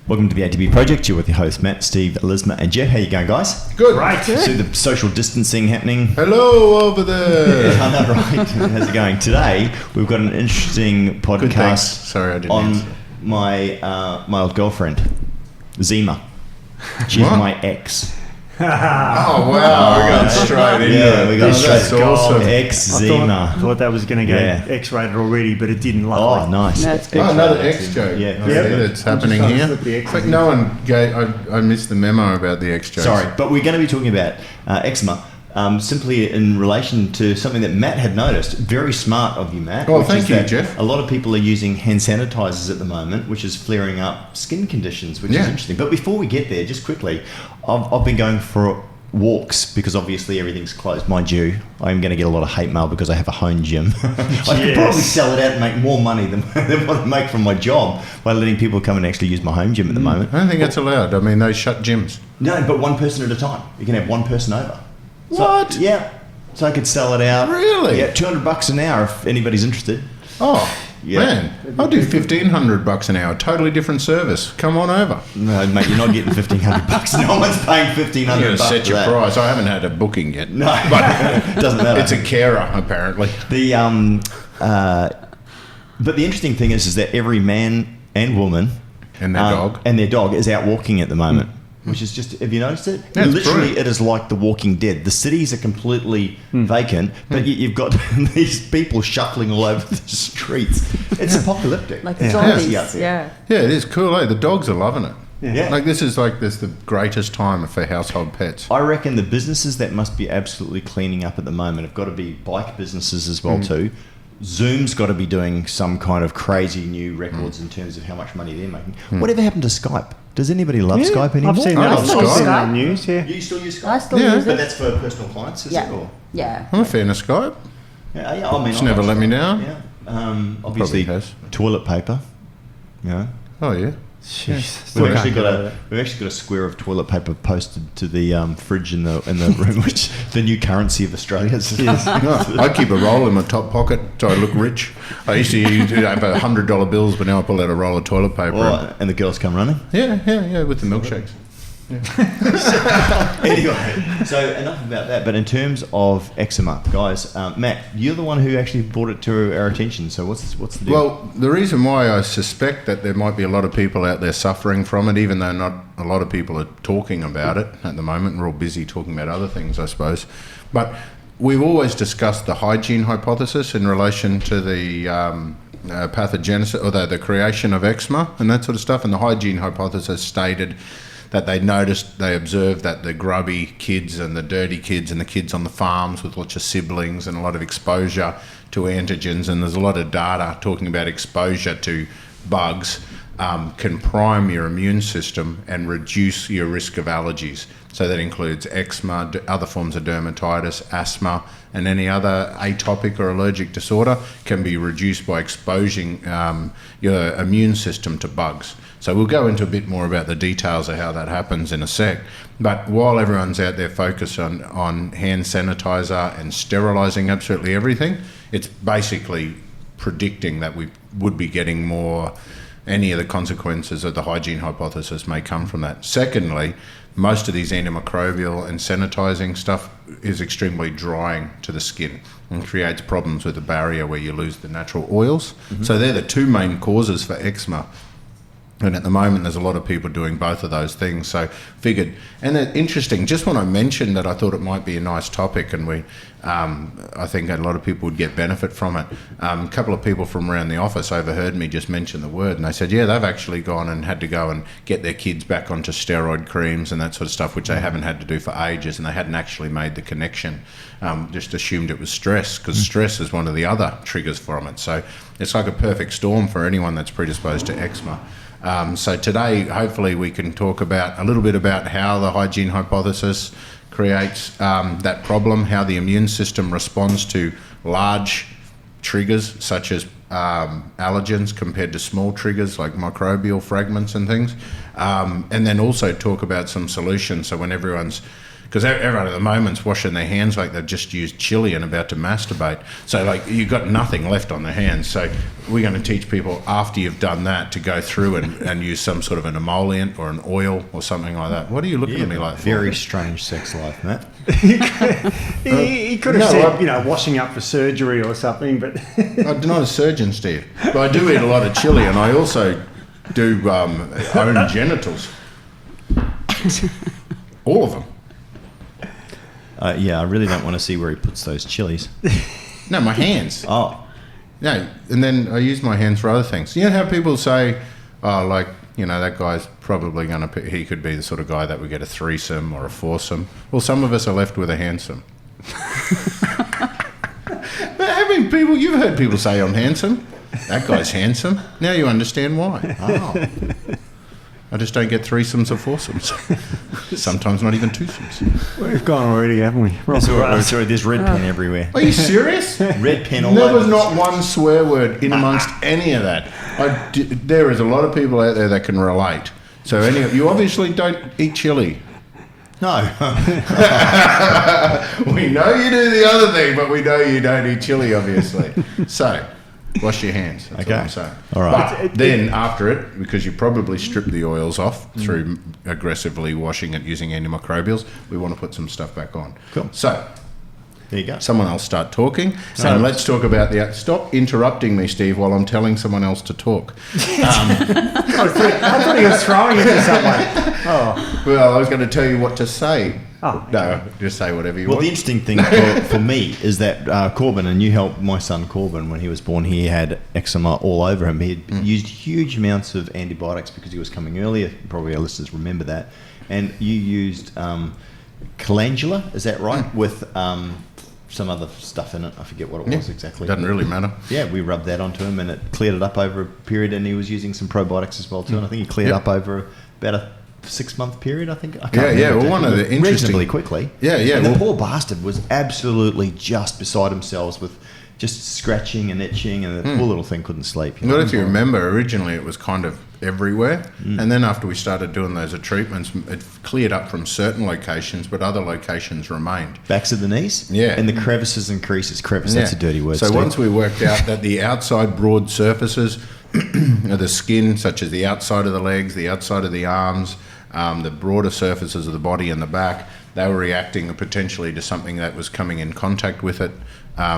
Welcome to the ATP Project. You're with your hosts Matt, Steve, Elizma, and Jeff. How you going, guys? Good. Right. So the social distancing happening. Hello over there. I know, right? How's it going? Today we've got an interesting podcast. Sorry, I didn't on answer. my old girlfriend, Eczema. She's What? my ex. Oh wow, we're going straight into Yeah, it. we got Oh, straight. that's awesome. Eczema. I thought that was going to go Yeah. X-rated already, but it didn't. Oh, Luckily. nice. That's good. Oh, another X joke. Yeah, I very see good. that's happening I'm just here. trying to slip the X It's like in. no one gave. I missed the memo about the X jokes. Sorry, but we're going to be talking about eczema. Simply in relation to something that Matt had noticed. Very smart of you, Matt. Oh, which thank is you, that Jeff. A lot of people are using hand sanitizers at the moment, which is flaring up skin conditions, which is Yeah. interesting. But before we get there, just quickly, I've been going for walks because obviously everything's closed. Mind you, I'm going to get a lot of hate mail because I have a home gym. I could Yes. probably sell it out and make more money than what I make from my job by letting people come and actually use my home gym at the moment. I don't think that's allowed. I mean, they shut gyms. No, but one person at a time. You can have one person over. So- What? Yeah. So I could sell it out. Really? Yeah, $200 an hour if anybody's interested. Oh Yeah. man, I'll do $1,500 an hour. Totally different service. Come on over. No, mate, you're not getting $1,500. No one's paying I'm $1,500. going to set for your that. price. I haven't had a booking yet. No, it doesn't matter. It's a carer apparently. The but the interesting thing is that every man and woman And their dog. and their dog is out walking at the moment. Which is just, have you noticed it? Yeah, it's Literally, brilliant. it is like The Walking Dead. The cities are completely vacant, but yet you've got these people shuffling all over the streets. It's apocalyptic. Like It's zombies, crazy out there. yeah. Yeah, it is cool. Eh? The dogs are loving it. Yeah. Like this is the greatest time for household pets. I reckon the businesses that must be absolutely cleaning up at the moment have got to be bike businesses as well too. Zoom's got to be doing some kind of crazy new records in terms of how much money they're making. Whatever happened to Skype? Does anybody love Skype anymore? I've seen I that. love I've seen Skype. that on news. Yeah. You still use Skype? I still Yeah. use But it. that's for personal clients, is it? Yeah. Or? Yeah. I'm a fan of Skype. Yeah, I mean, It's I never like let me Skype. down. Yeah. Obviously, Probably has. toilet paper. Yeah. Oh yeah. Jeez. We've Still actually can't got get over a square of toilet paper posted to the fridge in the room, which the new currency of Australia is. No, I keep a roll in my top pocket so I look rich. I used to have $100 bills, but now I pull out a roll of toilet paper. Oh, and the girls come running. Yeah, with the milkshakes. Anyway, so enough about that. But in terms of eczema, guys, Matt, you're the one who actually brought it to our attention. So what's the deal? Well, the reason why I suspect that there might be a lot of people out there suffering from it, even though not a lot of people are talking about it at the moment, we're all busy talking about other things, I suppose. But we've always discussed the hygiene hypothesis in relation to the pathogenesis or the creation of eczema and that sort of stuff. And the hygiene hypothesis stated that they observed that the grubby kids and the dirty kids and the kids on the farms with lots of siblings and a lot of exposure to antigens, and there's a lot of data talking about exposure to bugs can prime your immune system and reduce your risk of allergies. So that includes eczema, other forms of dermatitis, asthma, and any other atopic or allergic disorder can be reduced by exposing your immune system to bugs. So we'll go into a bit more about the details of how that happens in a sec. But while everyone's out there focused on hand sanitizer and sterilising absolutely everything, it's basically predicting that we would be getting more. Any of the consequences of the hygiene hypothesis may come from that. Secondly, most of these antimicrobial and sanitising stuff is extremely drying to the skin and creates problems with the barrier where you lose the natural oils. So they're the two main causes for eczema. And at the moment, there's a lot of people doing both of those things. So figured, and it's interesting, just when I mentioned that I thought it might be a nice topic and I think a lot of people would get benefit from it. A couple of people from around the office overheard me just mention the word and they said, yeah, they've actually gone and had to go and get their kids back onto steroid creams and that sort of stuff, which they haven't had to do for ages, and they hadn't actually made the connection, just assumed it was stress, because stress is one of the other triggers from it. So it's like a perfect storm for anyone that's predisposed to eczema. So today, hopefully, we can talk about a little bit about how the hygiene hypothesis creates that problem, how the immune system responds to large triggers such as allergens compared to small triggers like microbial fragments and things, and then also talk about some solutions. So when everyone's because everyone at the moment's washing their hands like they've just used chili and about to masturbate. So like you've got nothing left on their hands. So we're going to teach people after you've done that to go through and use some sort of an emollient or an oil or something like that. What are you looking at me like for? Very strange sex life, Matt. He could have said, washing up for surgery or something, but... I'm not a surgeon, Steve, but I do eat a lot of chili, and I also do own genitals. All of them. I really don't want to see where he puts those chilies. No, my hands. Oh. No, and then I use my hands for other things. You know how people say, that guy's probably going to... He could be the sort of guy that would get a threesome or a foursome. Well, some of us are left with a handsome. People, you've heard people say I'm handsome. That guy's handsome. Now you understand why. Oh. I just don't get threesomes or foursomes. Sometimes not even twosomes. We've gone already, haven't we? Sorry, there's red pen everywhere. Are you serious? Red pen all There over. was not one swear word in amongst any of that. There is a lot of people out there that can relate. So you obviously don't eat chili. No. We know you do the other thing, but we know you don't eat chili, obviously. So, wash your hands. That's Okay. all I'm saying. All right. But then after it, because you probably strip the oils off through aggressively washing it using antimicrobials, we want to put some stuff back on. Cool. So, There you go. someone else start talking. And let's talk about stop interrupting me, Steve, while I'm telling someone else to talk. I thought he was throwing it to someone. Oh. Well, I was going to tell you what to say. Oh. No, just say whatever you Well, want. the interesting thing for me is that Corbin, and you helped my son Corbin when he was born, he had eczema all over him. He had used huge amounts of antibiotics because he was coming earlier. Probably our listeners remember that. And you used calendula, is that right? With some other stuff in it. I forget what it was exactly. Doesn't really matter. Yeah, we rubbed that onto him and it cleared it up over a period, and he was using some probiotics as well too. And I think he cleared up over about a 6-month period, I think. I can't remember Well, one of the interesting... reasonably quickly. Yeah. And the poor bastard was absolutely just beside himself with just scratching and itching, and the poor little thing couldn't sleep. But if you remember, originally it was kind of everywhere, and then after we started doing those treatments, it cleared up from certain locations, but other locations remained. Backs of the knees? Yeah. And the crevices and creases. Crevice, that's a dirty word, So Steve. once we worked out that the outside broad surfaces of the skin, such as the outside of the legs, the outside of the arms, the broader surfaces of the body and the back, they were reacting potentially to something that was coming in contact with it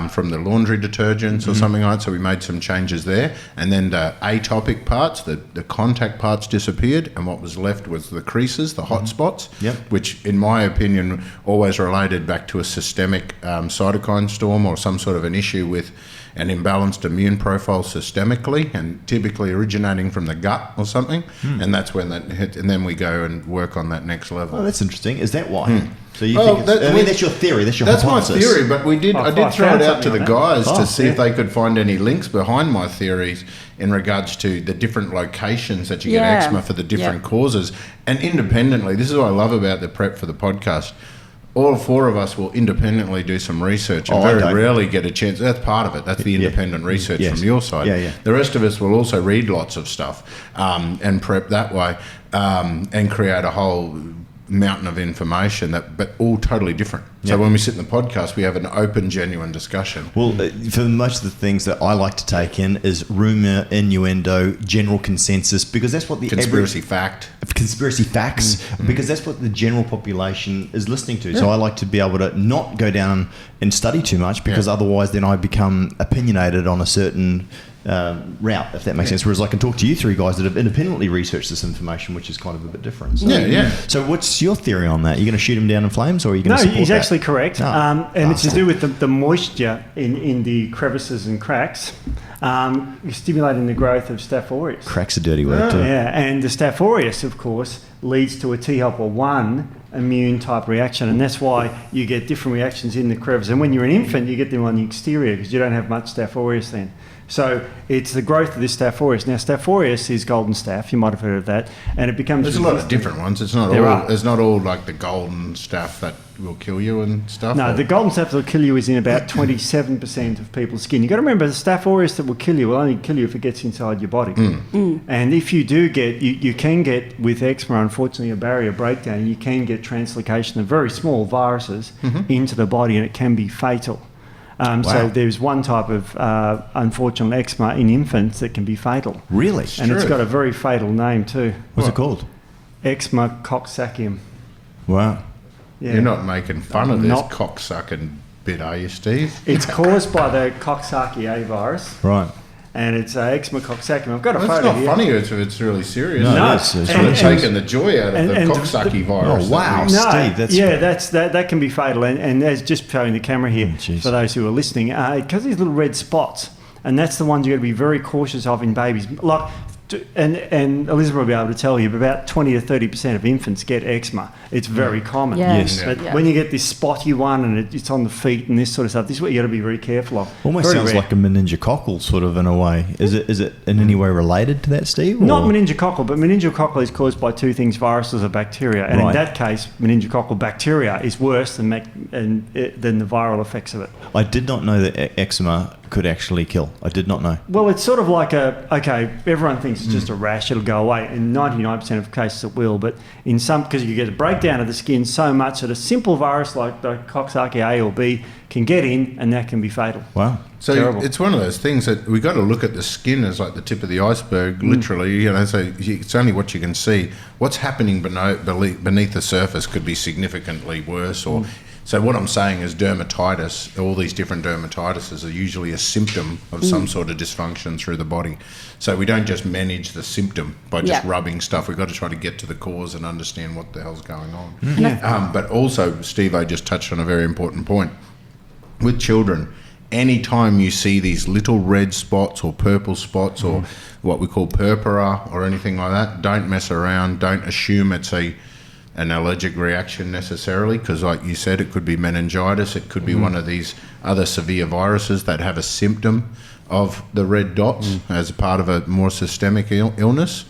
from the laundry detergents or something like that. So we made some changes there. And then the atopic parts, the contact parts disappeared, and what was left was the creases, the hot spots, which in my opinion always related back to a systemic cytokine storm or some sort of an issue with an imbalanced immune profile systemically, and typically originating from the gut or something. And that's when that hit, and then we go and work on that next level. Oh, that's interesting. Is that why? So you think that's your theory, that's your hypothesis. That's my theory, but I did throw it out to the guys to see if they could find any links behind my theories in regards to the different locations that you get eczema for the different causes. And independently, this is what I love about the prep for the podcast, all four of us will independently do some research and very rarely get a chance. That's part of it. That's the independent research from your side. The rest of us will also read lots of stuff and prep that way and create a whole mountain of information, but all totally different. So when we sit in the podcast, we have an open, genuine discussion. Well, for most of the things that I like to take in is rumour, innuendo, general consensus, because that's what the conspiracy facts, because that's what the general population is listening to. So I like to be able to not go down and study too much, because otherwise then I become opinionated on a certain route, if that makes sense. Whereas I can talk to you three guys that have independently researched this information, which is kind of a bit different. So, So what's your theory on that? Are you going to shoot him down in flames, or are you going to support he's that? actually correct. And it's to do with the moisture in the crevices and cracks, stimulating the growth of Staph aureus. Crack's a dirty word too. Yeah, and the Staph aureus, of course, leads to a T helper 1 immune type reaction, and that's why you get different reactions in the crevice. And when you're an infant, you get them on the exterior because you don't have much Staph aureus then. So it's the growth of this Staph aureus. Now, Staph aureus is golden staph. You might have heard of that, and it becomes. There's a lot of different ones. It's not There all. are. It's not all like the golden staph that will kill you and stuff. No, or- the golden staph that will kill you is in about 27% of people's skin. You've got to remember the Staph aureus that will kill you will only kill you if it gets inside your body. And if you do get, you can get with eczema, unfortunately, a barrier breakdown, and you can get translocation of very small viruses into the body, and it can be fatal. So there's one type of unfortunate eczema in infants that can be fatal. Really? And it's got a very fatal name too. What's it called? Eczema coxsackium. Wow. Yeah. You're not making fun of this Not- cocksucking bit, are you, Steve? It's caused by the Coxsackie virus, Right. and it's eczema coxsackium. I've got a Well, photo it's not here. funny if it's really serious. No, No. it's It's really- taking the joy out of and- the and cocksucky virus. Oh, wow. that we- No, Steve, that's- that can be fatal, and as just showing the camera here jeez. for those who are listening, because these little red spots, and that's the ones you've got to be very cautious of in babies. Like, and Elizma will be able to tell you, but about 20 to 30% of infants get eczema. It's very common. Yeah. Yes. But Yeah. when you get this spotty one and it's on the feet and this sort of stuff, this is what you got to be very careful of. Almost Very sounds rare. like a meningococcal sort of in a way. Is it in any way related to that, Steve? Not or- meningococcal, but meningococcal is caused by two things, viruses or bacteria. And Right. in that case, meningococcal bacteria is worse than the viral effects of it. I did not know that eczema could actually kill. I did not know. Well, it's sort of like everyone thinks it's just a rash, it'll go away. In 99% of cases it will, but in some, because you get a breakdown of the skin so much that a simple virus like the Coxsackie A or B can get in, and that can be fatal. Wow. So Terrible. it's one of those things that we got to look at the skin as like the tip of the iceberg, literally. So it's only what you can see. What's happening beneath the surface could be significantly worse. Or so what I'm saying is dermatitis. All these different dermatitises are usually a symptom of some sort of dysfunction through the body. So we don't just manage the symptom by just Yeah. rubbing stuff. We've got to try to get to the cause and understand what the hell's going on. But also, Steve, I just touched on a very important point. With children, anytime you see these little red spots or purple spots or what we call purpura or anything like that, don't mess around. Don't assume it's an allergic reaction necessarily, because like you said, it could be meningitis. It could be one of these other severe viruses that have a symptom of the red dots as a part of a more systemic illness.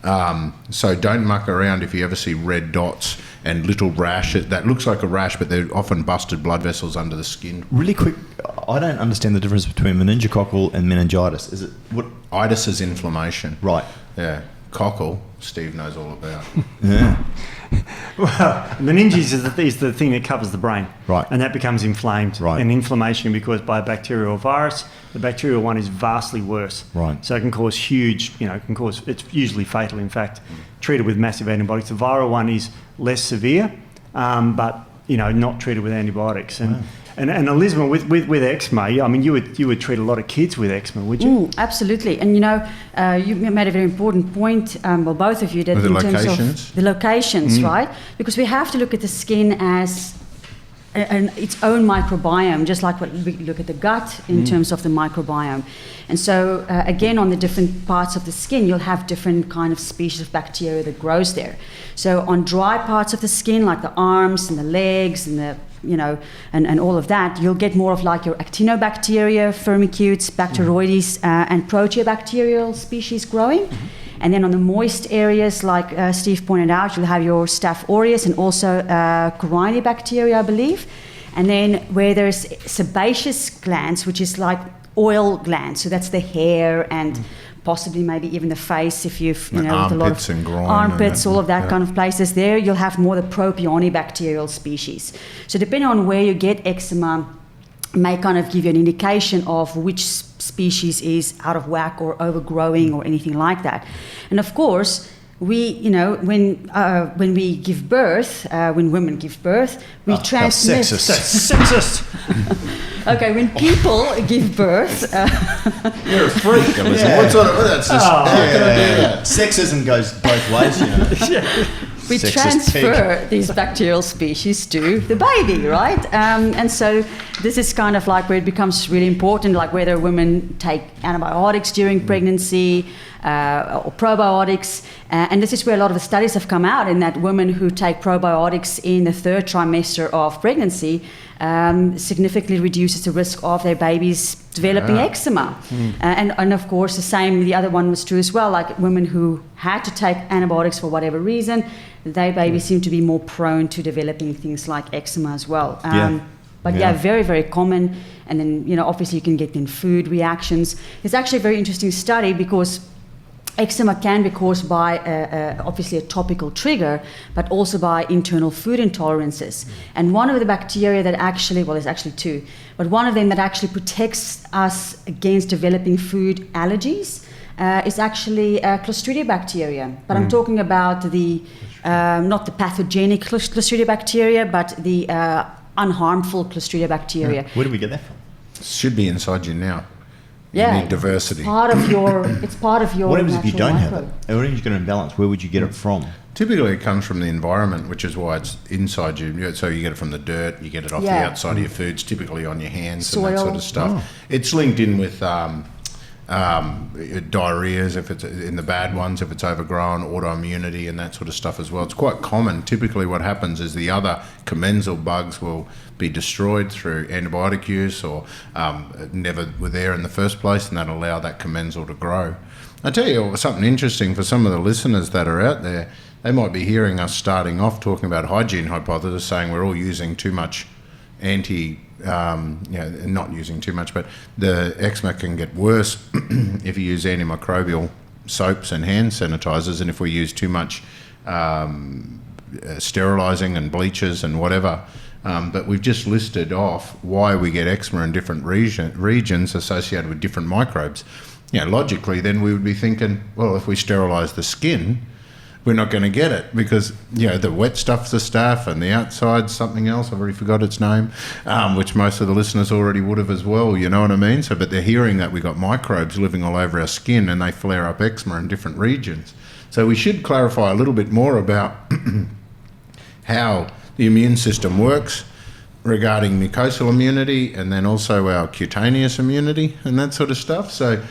So don't muck around if you ever see red dots and little rash. That looks like a rash, but they're often busted blood vessels under the skin. Really quick, I don't understand the difference between meningococcal and meningitis. Is it what? Itis is inflammation. Right. Yeah. Cockle, Steve knows all about. Yeah. Well, meninges is the thing that covers the brain. Right. And that becomes inflamed. Right. And inflammation can be caused by a bacteria or virus. The bacterial one is vastly worse. Right. So it can cause it's usually fatal, in fact, treated with massive antibiotics. The viral one is less severe, but, not treated with antibiotics. And Elizma, with eczema, I mean, you would treat a lot of kids with eczema, would you? Absolutely. And you made a very important point, well, both of you, that With the in terms locations? of the locations, right? Because we have to look at the skin as its own microbiome, just like what we look at the gut in terms of the microbiome. And so, again, on the different parts of the skin, you'll have different kind of species of bacteria that grows there. So on dry parts of the skin, like the arms and the legs and the and all of that, you'll get more of like your actinobacteria, firmicutes, bacteroides, and proteobacterial species growing. And then on the moist areas, like Steve pointed out, you'll have your Staph aureus and also Corynebacteria, I believe. And then where there's sebaceous glands, which is like oil glands, so that's the hair and possibly maybe even the face, if you've with a lot Armpits of and groin armpits, and all of that yeah. kind of places. There you'll have more the propionibacterial species. So depending on where you get eczema, may kind of give you an indication of which species is out of whack or overgrowing or anything like that. And of course, we, when we give birth, when women give birth, we transmit. Sexist. Okay, when people give birth, You're a freak, Elizabeth. What sort of... That's just... how can I do that? Sexism goes both ways, we Sexist transfer these bacterial species to the baby, right? And so this is kind of like where it becomes really important, like whether women take antibiotics during pregnancy or probiotics. And this is where a lot of the studies have come out, in that women who take probiotics in the third trimester of pregnancy significantly reduces the risk of their babies developing eczema. And of course, the other one was true as well, like women who had to take antibiotics for whatever reason, their babies seem to be more prone to developing things like eczema as well. But very, very common. And then, obviously you can get in food reactions. It's actually a very interesting study, because eczema can be caused by obviously a topical trigger, but also by internal food intolerances. And one of the bacteria that actually, well, there's actually two, but one of them that actually protects us against developing food allergies is actually Clostridia bacteria. But I'm talking about the, not the pathogenic Clostridia bacteria, but the unharmful Clostridia bacteria. Where do we get that from? Should be inside you now. You need diversity. It's part of your What happens if you don't have microbe. it? Or if you've got an imbalance, where would you get it from? Typically, it comes from the environment, which is why it's inside you. So you get it from the dirt, you get it off the outside of your foods, typically on your hands and that sort of stuff. It's linked in with diarrheas, if it's in the bad ones, if it's overgrown, autoimmunity and that sort of stuff as well. It's quite common. Typically what happens is the other commensal bugs will be destroyed through antibiotic use, or never were there in the first place, and that'll allow that commensal to grow. I tell you something interesting for some of the listeners that are out there. They might be hearing us starting off talking about hygiene hypothesis, saying we're all using too much not using too much, but the eczema can get worse if you use antimicrobial soaps and hand sanitizers, and if we use too much sterilizing and bleaches and whatever. But we've just listed off why we get eczema in different regions associated with different microbes. Logically, then we would be thinking, well, if we sterilize the skin, we're not going to get it, because the wet stuff's the staph, and the outside's something else. I've already forgot its name, which most of the listeners already would have as well. You know what I mean? So, but they're hearing that we've got microbes living all over our skin, and they flare up eczema in different regions. So we should clarify a little bit more about how the immune system works regarding mucosal immunity, and then also our cutaneous immunity and that sort of stuff. So,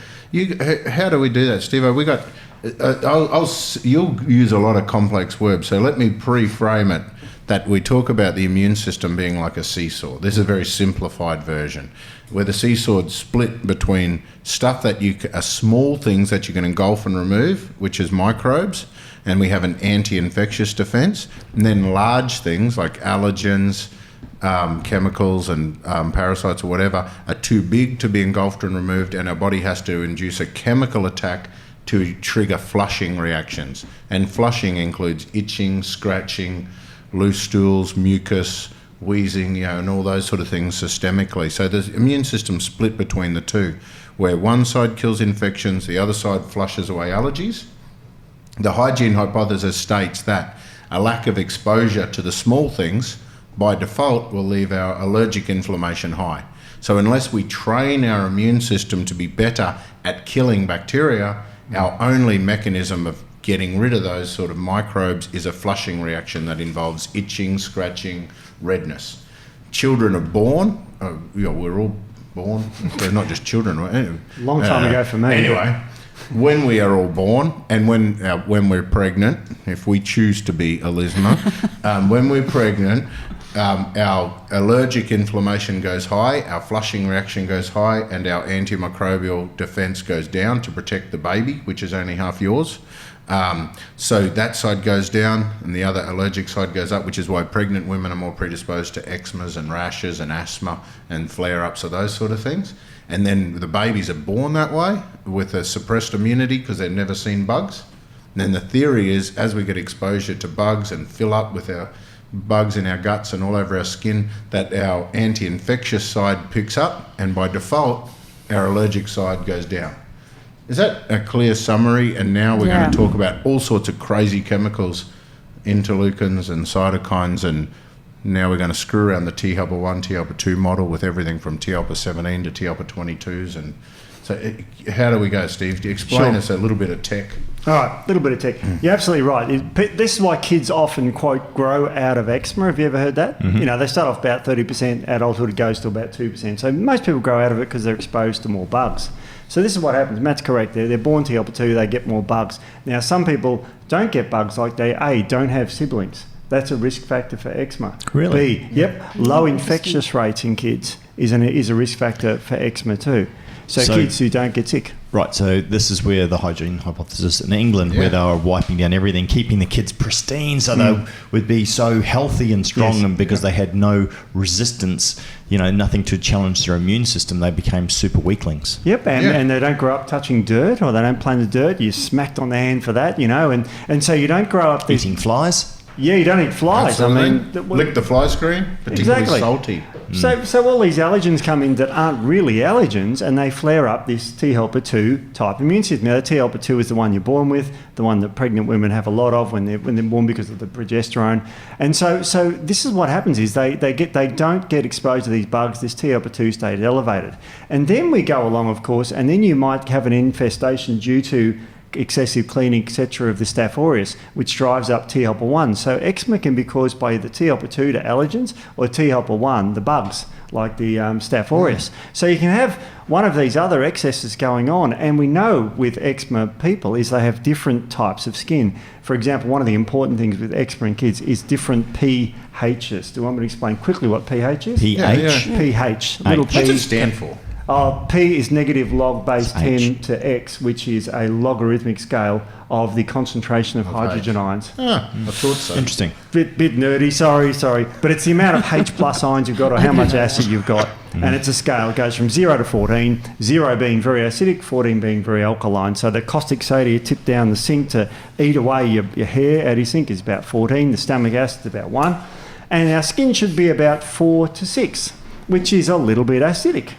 how do we do that, Steve? We got. You'll use a lot of complex words, so let me pre-frame it that we talk about the immune system being like a seesaw. This is a very simplified version, where the seesaw's split between stuff that are small things that you can engulf and remove, which is microbes, and we have an anti-infectious defense, and then large things like allergens, chemicals and parasites or whatever are too big to be engulfed and removed, and our body has to induce a chemical attack to trigger flushing reactions. And flushing includes itching, scratching, loose stools, mucus, wheezing, and all those sort of things systemically. So the immune system split between the two, where one side kills infections, the other side flushes away allergies. The hygiene hypothesis states that a lack of exposure to the small things by default will leave our allergic inflammation high. So unless we train our immune system to be better at killing bacteria, our only mechanism of getting rid of those sort of microbes is a flushing reaction that involves itching, scratching, redness. Children are born, we're all born, they're not just children. Anyway, Long time ago for me. Anyway, when we are all born, and when we're pregnant, if we choose to be Elizma, when we're pregnant, our allergic inflammation goes high, our flushing reaction goes high, and our antimicrobial defense goes down to protect the baby, which is only half yours. So that side goes down and the other allergic side goes up, which is why pregnant women are more predisposed to eczemas and rashes and asthma and flare-ups of those sort of things. And then the babies are born that way with a suppressed immunity because they've never seen bugs. And then the theory is, as we get exposure to bugs and fill up with our bugs in our guts and all over our skin, that our anti-infectious side picks up, and by default our allergic side goes down. Is that a clear summary? And now we're going to talk about all sorts of crazy chemicals, interleukins and cytokines, and now we're going to screw around the T helper 1, T helper 2 model with everything from T helper 17 to T helper 22s. And so how do we go, Steve? Do you explain us a little bit of tech? All right, a little bit of tech. You're absolutely right. This is why kids often, quote, grow out of eczema. Have you ever heard that? You know, they start off about 30%, adulthood it goes to about 2%. So most people grow out of it because they're exposed to more bugs. So this is what happens. Matt's correct there. They're born to helper 2, they get more bugs. Now, some people don't get bugs like they, A, don't have siblings. That's a risk factor for eczema. Really? B, yep, low infectious rates in kids is a risk factor for eczema too. So kids who don't get sick. Right, so this is where the hygiene hypothesis in England, where they were wiping down everything, keeping the kids pristine so they would be so healthy and strong, and because they had no resistance, you know, nothing to challenge their immune system, they became super weaklings. Yep, and they don't grow up touching dirt, or they don't play in the dirt. You're smacked on the hand for that, you know, and so you don't grow up... Eating flies? Yeah, you don't eat flies. Absolutely. I mean... Lick the fly screen, particularly salty. So all these allergens come in that aren't really allergens, and they flare up this T helper 2 type immune system. Now, the T helper 2 is the one you're born with, the one that pregnant women have a lot of when they're born because of the progesterone. And so this is what happens is they don't get exposed to these bugs. This T helper 2 stays elevated, and then we go along, of course, and then you might have an infestation due to excessive cleaning, etc., of the Staph aureus, which drives up T helper 1. So eczema can be caused by either T helper 2, the allergens, or T helper 1, the bugs, like the Staph aureus. So you can have one of these other excesses going on, and we know with eczema people is they have different types of skin. For example, one of the important things with eczema in kids is different pHs. Do you want me to explain quickly what pH is? pH? pH. Little p. What's it stand for? P is negative log base 10 to X, which is a logarithmic scale of the concentration of hydrogen ions. I thought so. Interesting. Bit nerdy, sorry. But it's the amount of H plus ions you've got or how much acid you've got. And it's a scale. It goes from 0 to 14, 0 being very acidic, 14 being very alkaline. So the caustic soda you tip down the sink to eat away your hair out of your sink is about 14. The stomach acid is about 1. And our skin should be about 4 to 6, which is a little bit acidic.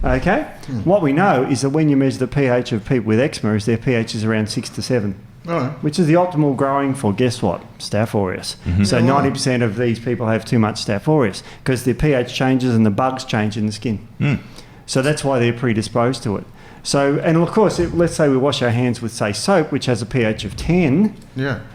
Okay? What we know is that when you measure the pH of people with eczema, is their pH is around 6 to 7, which is the optimal growing for, guess what? Staph aureus. So 90% of these people have too much Staph aureus because their pH changes and the bugs change in the skin. So that's why they're predisposed to it. So, and of course, let's say we wash our hands with, say, soap, which has a pH of 10,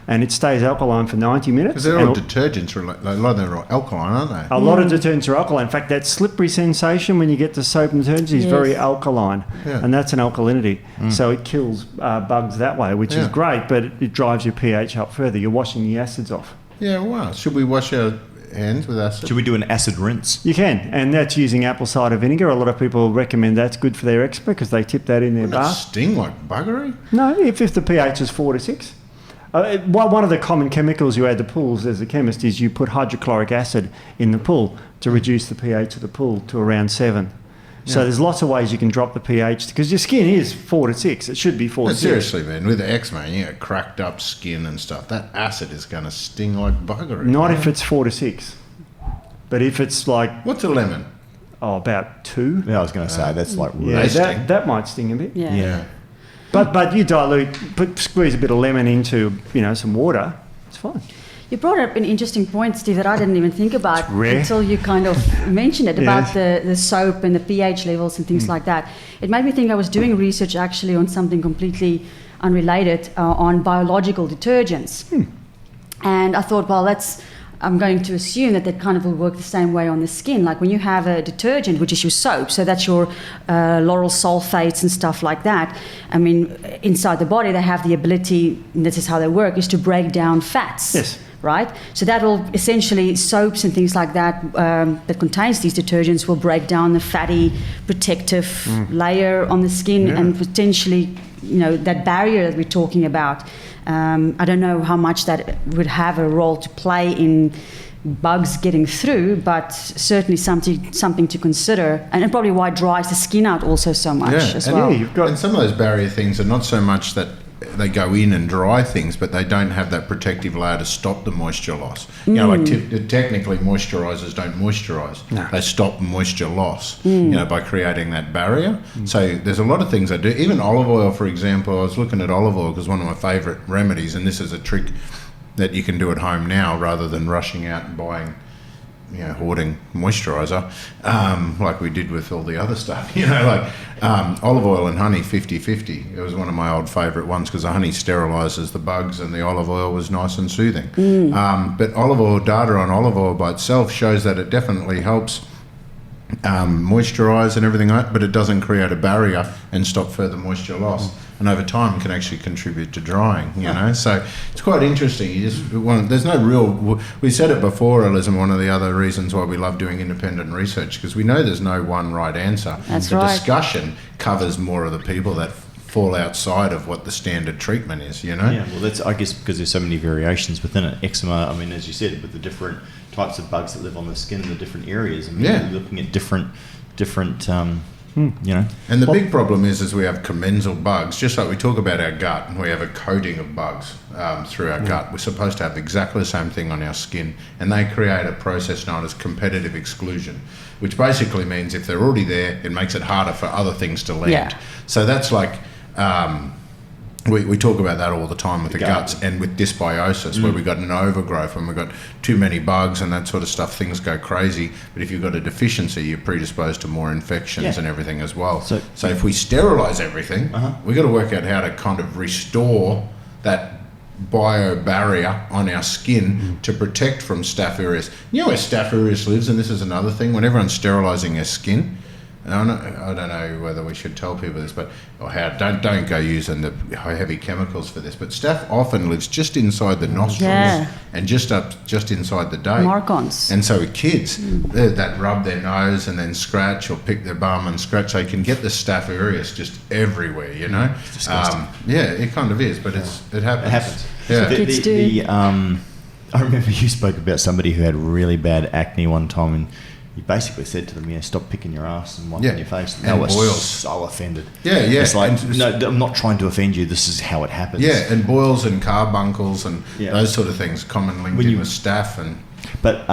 and it stays alkaline for 90 minutes. Because they're all detergents, a lot of them are alkaline, aren't they? A lot of detergents are alkaline. In fact, that slippery sensation when you get to soap and detergents is very alkaline, and that's an alkalinity. So it kills bugs that way, which is great, but it drives your pH up further. You're washing the acids off. Yeah, wow. Should we wash our hands with acid? Should we do an acid rinse? You can, and that's using apple cider vinegar. A lot of people recommend that's good for their eczema because they tip that in their bath. Doesn't sting like buggery? No, if the pH is 4 to 6. One of the common chemicals you add to pools as a chemist is you put hydrochloric acid in the pool to reduce the pH of the pool to around 7. So there's lots of ways you can drop the pH because your skin is 4 to 6. It should be 4 to 6. Seriously, man, with eczema, you get cracked up skin and stuff. That acid is going to sting like buggery. Not if it's 4 to 6. But if it's like... What's a lemon? Oh, about 2. Yeah, I was going to say, that's like... Yeah, that might sting a bit. Yeah. But you squeeze a bit of lemon into, some water, it's fine. You brought up an interesting point, Steve, that I didn't even think about until you kind of mentioned it, about the soap and the pH levels and things like that. It made me think I was doing research actually on something completely unrelated, on biological detergents. And I thought, well, I'm going to assume that kind of will work the same way on the skin. Like when you have a detergent, which is your soap, so that's your lauryl sulfates and stuff like that. I mean, inside the body, they have the ability, and this is how they work, is to break down fats. Yes. Right? So that will essentially, soaps and things like that that contains these detergents will break down the fatty protective layer on the skin and potentially, that barrier that we're talking about. I don't know how much that would have a role to play in bugs getting through, but certainly something to consider, and probably why it dries the skin out also so much as well. And some of those barrier things are not so much that they go in and dry things, but they don't have that protective layer to stop the moisture loss. Technically moisturisers don't moisturise. No. They stop moisture loss, by creating that barrier. So there's a lot of things they do. Even olive oil, for example, I was looking at olive oil because one of my favourite remedies, and this is a trick that you can do at home now rather than rushing out and buying hoarding moisturiser, like we did with all the other stuff. Olive oil and honey 50-50. It was one of my old favourite ones because the honey sterilises the bugs and the olive oil was nice and soothing. But olive oil data on olive oil by itself shows that it definitely helps moisturise and everything like that, but it doesn't create a barrier and stop further moisture loss. And over time can actually contribute to drying, So it's quite interesting. There's no real... We said it before, Elizma, one of the other reasons why we love doing independent research, because we know there's no one right answer. That's right. The discussion covers more of the people that fall outside of what the standard treatment is, Yeah, well, that's, I guess, because there's so many variations within it. Eczema, I mean, as you said, with the different types of bugs that live on the skin in the different areas. I mean, you're looking at different And the big problem is we have commensal bugs, just like we talk about our gut, and we have a coating of bugs through our gut. We're supposed to have exactly the same thing on our skin, and they create a process known as competitive exclusion, which basically means if they're already there, it makes it harder for other things to land. Yeah. So that's like... We talk about that all the time with the guts and with dysbiosis, where we've got an overgrowth and we've got too many bugs and that sort of stuff, things go crazy. But if you've got a deficiency, you're predisposed to more infections and everything as well. So if we sterilise everything, we've got to work out how to kind of restore that bio barrier on our skin to protect from Staph aureus. You know where Staph aureus lives, and this is another thing, when everyone's sterilising their skin, and I don't know whether we should tell people this, don't go using the heavy chemicals for this. But staph often lives just inside the nostrils and just inside the date. Mark-ons. And so with kids, that rub their nose and then scratch or pick their bum and scratch, they can get the Staph aureus just everywhere. It's disgusting. It kind of is, but it happens. It happens. Yeah. Kids do. I remember you spoke about somebody who had really bad acne one time, and you basically said to them, stop picking your ass and wiping your face. And they were boils. so offended. Yeah. It's like, no, I'm not trying to offend you. This is how it happens. Yeah, and boils and carbuncles and those sort of things commonly linked in with staph. But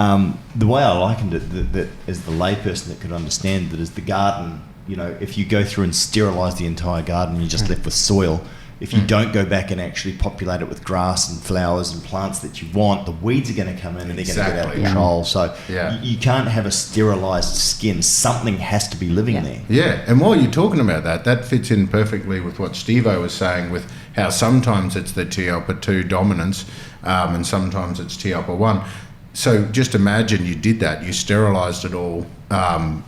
the way I likened it, that as the layperson that could understand that, is the garden. If you go through and sterilise the entire garden, you're just left with soil. If you don't go back and actually populate it with grass and flowers and plants that you want, the weeds are going to come in and they're going to get out of control. So you can't have a sterilised skin. Something has to be living there. Yeah, and while you're talking about that fits in perfectly with what Steve-O was saying, with how sometimes it's the T-alpha-2 dominance and sometimes it's T-alpha-1. So just imagine you did that. You sterilised it all.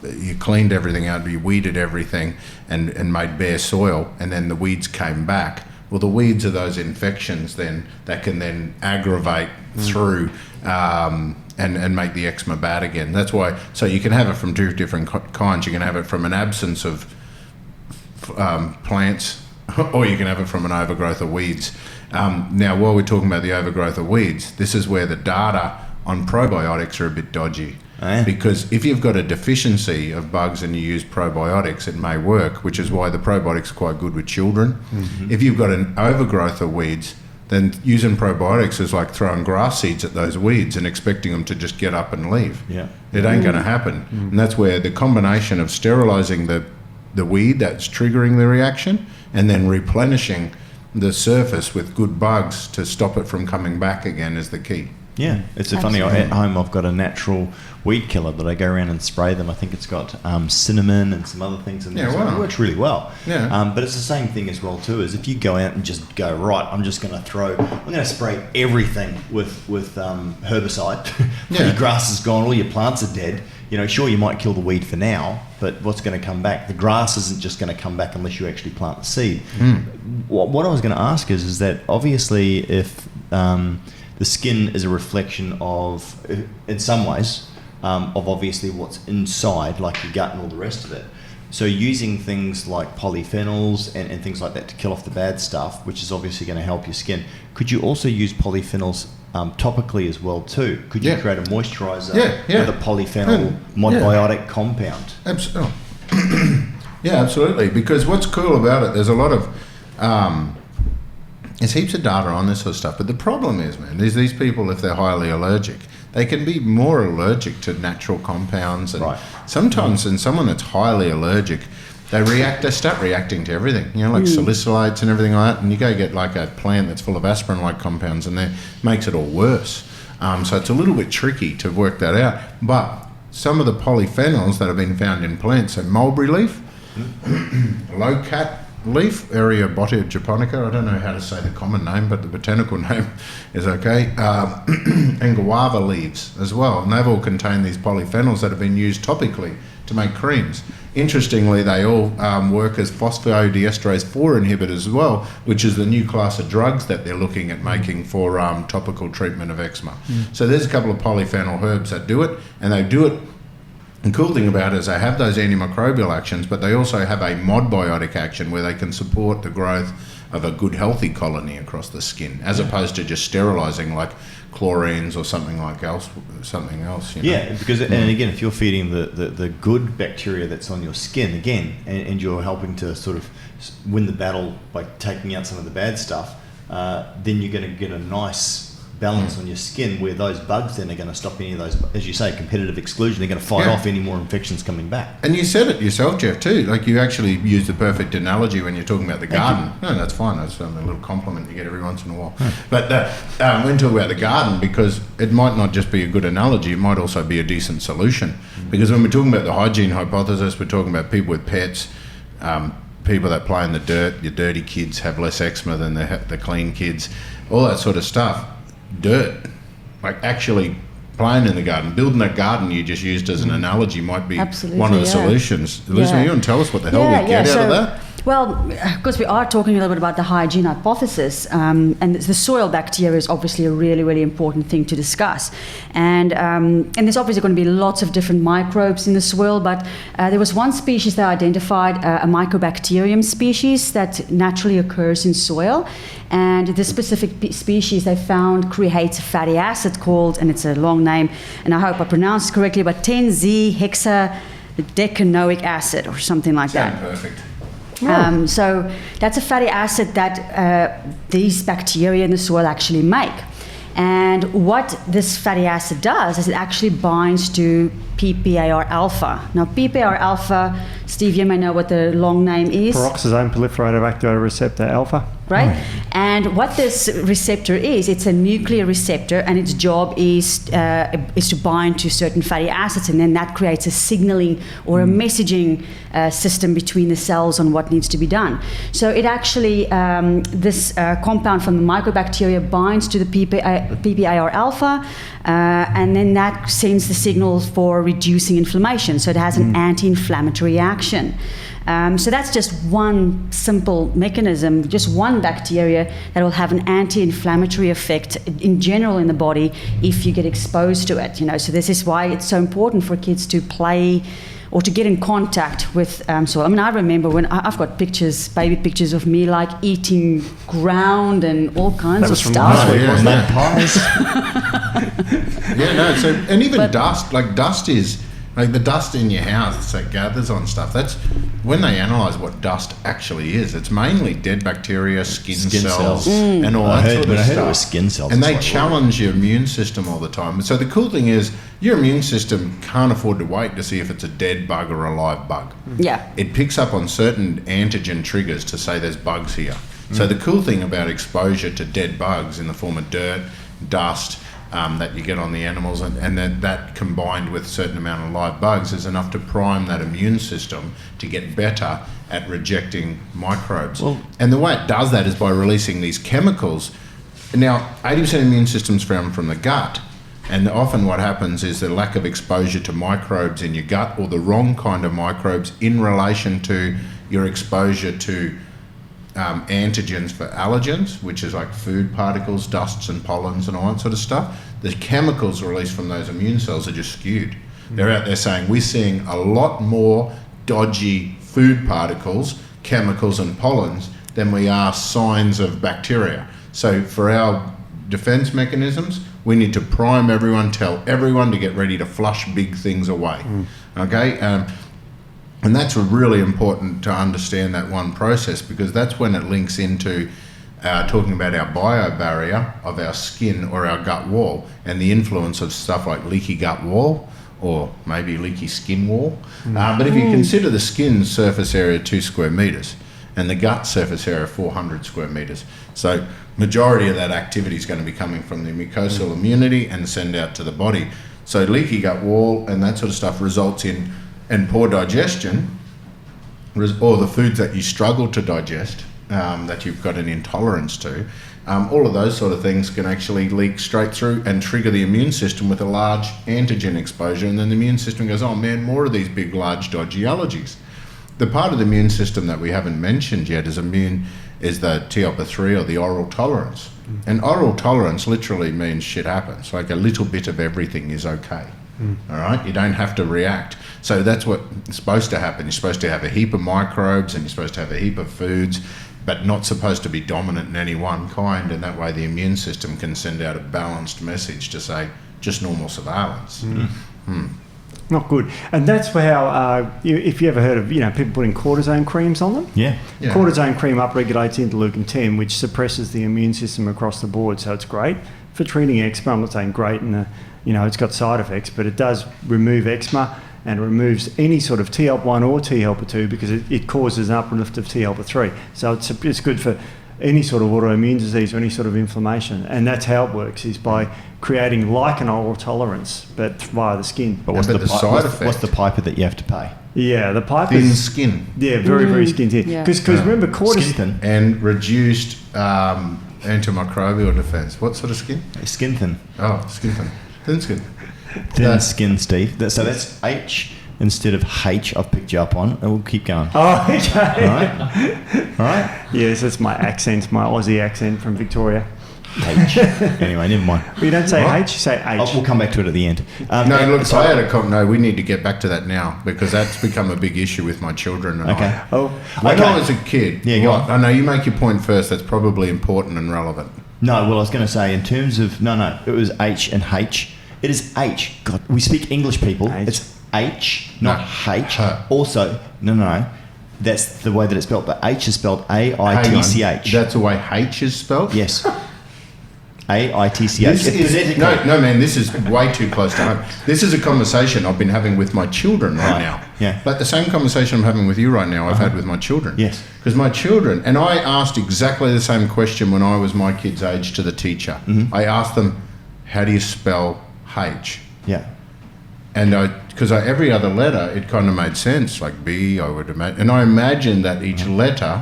You cleaned everything out. You weeded everything and made bare soil. And then the weeds came back. Well, the weeds are those infections then that can then aggravate through and make the eczema bad again. That's why. So you can have it from two different kinds. You can have it from an absence of plants, or you can have it from an overgrowth of weeds. Now, while we're talking about the overgrowth of weeds, this is where the data on probiotics are a bit dodgy. Because if you've got a deficiency of bugs and you use probiotics, it may work, which is why the probiotics are quite good with children. If you've got an overgrowth of weeds, then using probiotics is like throwing grass seeds at those weeds and expecting them to just get up and leave. It ain't going to happen. And that's where the combination of sterilising the weed that's triggering the reaction and then replenishing the surface with good bugs to stop it from coming back again is the key. Yeah, it's funny. At home, I've got a natural weed killer that I go around and spray them. I think it's got cinnamon and some other things in there. It works really well. But it's the same thing as well too. Is if you go out and just go, right, I'm going to spray everything with herbicide. Your grass is gone, all your plants are dead. Sure, you might kill the weed for now, but what's going to come back? The grass isn't just going to come back unless you actually plant the seed. What I was going to ask is that obviously if the skin is a reflection of, in some ways, of obviously what's inside, like your gut and all the rest of it. So using things like polyphenols and things like that to kill off the bad stuff, which is obviously going to help your skin. Could you also use polyphenols topically as well too? Could you create a moisturiser with a polyphenol modbiotic compound? Absolutely. Absolutely. Because what's cool about it, there's a lot of... there's heaps of data on this sort of stuff, but the problem is, is these people, if they're highly allergic, they can be more allergic to natural compounds, and sometimes in someone that's highly allergic, they start reacting to everything, like salicylates and everything like that, and you go get like a plant that's full of aspirin-like compounds, and that makes it all worse. So it's a little bit tricky to work that out. But some of the polyphenols that have been found in plants, so mulberry leaf, lowcat leaf, Areobotia japonica, I don't know how to say the common name, but the botanical name is okay, and guava leaves as well. And they've all contained these polyphenols that have been used topically to make creams. Interestingly, they all work as phosphodiesterase 4 inhibitors as well, which is the new class of drugs that they're looking at making for topical treatment of eczema. So there's a couple of polyphenol herbs that do it, and they do it. The cool thing about it is they have those antimicrobial actions, but they also have a modbiotic action where they can support the growth of a good healthy colony across the skin, as opposed to just sterilising like chlorines or something else. You know? Yeah, because and again, if you're feeding the good bacteria that's on your skin again, and you're helping to sort of win the battle by taking out some of the bad stuff, then you're going to get a nice balance on your skin where those bugs then are going to stop any of those, as you say, competitive exclusion. They're going to fight off any more infections coming back. And you said it yourself, Jeff, too. Like, you actually used the perfect analogy when you're talking about the garden. No, that's fine. That's a little compliment you get every once in a while. But when talking about the garden, because it might not just be a good analogy, it might also be a decent solution. Because when we're talking about the hygiene hypothesis, we're talking about people with pets, people that play in the dirt. Your dirty kids have less eczema than the clean kids, all that sort of stuff. Dirt, like actually playing in the garden, building a garden you just used as an analogy might be one of the solutions. Elizma, you want to tell us what the hell we get out of that? Well, of course, we are talking a little bit about the hygiene hypothesis, and the soil bacteria is obviously a really, really important thing to discuss. And there's obviously going to be lots of different microbes in the soil, but there was one species that identified a Microbiome species that naturally occurs in soil. And this specific species they found creates a fatty acid called, and it's a long name, and I hope I pronounced it correctly, but 10-Z-hexadecanoic acid or something like that. Perfect. So that's a fatty acid that these bacteria in the soil actually make. And what this fatty acid does is it actually binds to PPAR alpha. Now, PPAR alpha, Steve, you may know what the long name is. Peroxisome proliferative activator receptor alpha. Right? And what this receptor is, it's a nuclear receptor, and its job is to bind to certain fatty acids, and then that creates a signaling or a messaging system between the cells on what needs to be done. So it actually, this compound from the mycobacteria binds to the PPAR alpha, and then that sends the signals for reducing inflammation. So it has an anti-inflammatory action. So that's just one simple mechanism, just one bacteria that will have an anti-inflammatory effect in general in the body if you get exposed to it. So this is why it's so important for kids to play or to get in contact with soil. I mean, I remember when I've got pictures, baby pictures of me like eating ground and all kinds of stuff. Pies. And even dust, like dust is. Like the dust in your house that gathers on stuff, that's when they analyse what dust actually is. It's mainly dead bacteria, skin cells, and all that sort of stuff. I heard it was skin cells. And they challenge your immune system all the time. So the cool thing is your immune system can't afford to wait to see if it's a dead bug or a live bug. Yeah. It picks up on certain antigen triggers to say there's bugs here. So the cool thing about exposure to dead bugs in the form of dirt, dust, that you get on the animals, and that combined with a certain amount of live bugs is enough to prime that immune system to get better at rejecting microbes. And the way it does that is by releasing these chemicals. Now, 80% of immune system's found from the gut, and often what happens is the lack of exposure to microbes in your gut, or the wrong kind of microbes in relation to your exposure to antigens for allergens, which is like food particles, dusts and pollens and all that sort of stuff. The chemicals released from those immune cells are just skewed. They're out there saying we're seeing a lot more dodgy food particles, chemicals and pollens than we are signs of bacteria. So for our defense mechanisms, we need to prime everyone, tell everyone to get ready to flush big things away. Okay? And that's really important to understand that one process, because that's when it links into talking about our biobarrier of our skin or our gut wall, and the influence of stuff like leaky gut wall or maybe leaky skin wall. But if you consider the skin surface area 2 square meters and the gut surface area 400 square meters, so majority of that activity is going to be coming from the mucosal immunity and send out to the body. So leaky gut wall and that sort of stuff results in poor digestion, or the foods that you struggle to digest, that you've got an intolerance to. All of those sort of things can actually leak straight through and trigger the immune system with a large antigen exposure, and then the immune system goes, oh man, more of these big, large, dodgy allergies. The part of the immune system that we haven't mentioned yet is the T-alpha-3, or the oral tolerance. And oral tolerance literally means shit happens. Like a little bit of everything is okay. All right? You don't have to react. So that's what's supposed to happen. You're supposed to have a heap of microbes and you're supposed to have a heap of foods, but not supposed to be dominant in any one kind. And that way the immune system can send out a balanced message to say, just normal surveillance. Not good. And that's how, if you ever heard of, people putting cortisone creams on them. Yeah. Cortisone cream upregulates interleukin-10, which suppresses the immune system across the board. So it's great for treating eczema. I'm not saying great, and it's got side effects, but it does remove eczema and it removes any sort of T-alpha-1 or T-alpha-2 because it causes an uplift of T-alpha-3. So it's good for any sort of autoimmune disease or any sort of inflammation. And that's how it works, is by creating like an oral tolerance, but via the skin. But what's the side effect? What's the piper that you have to pay? Yeah, the pipe Thin is... skin. Yeah, very, very skin thin. Because remember, Skin thin. And reduced antimicrobial defense. What sort of skin? Skin thin. Oh, skin thin. Thin skin. Thin skin, Steve. So that's H instead of H. I've picked you up on, and we'll keep going. Oh, okay. All right. Yes, that's my accent, my Aussie accent from Victoria. H. Anyway, never mind. Well, you don't say H, you say H. We'll come back to it at the end. I had a no, we need to get back to that now, because that's become a big issue with my children and Okay. I. Oh, When I was a kid, Yeah, go on. I know you make your point first. That's probably important and relevant. No, well, I was going to say in terms of it was H and H. It is H. God, we speak English, people. H. It's H, not H. H. Also, no. That's the way that it's spelled, but H is spelled A-I-T-C-H. That's the way H is spelled? Yes. A-I-T-C-H. No, man, this is way too close to home. This is a conversation I've been having with my children right now. Yeah. Like the same conversation I'm having with you right now, I've had with my children. Yes. Because my children, and I asked exactly the same question when I was my kid's age to the teacher. I asked them, how do you spell H? Yeah. And because every other letter, it kind of made sense, like B, I would imagine. And I imagined that each letter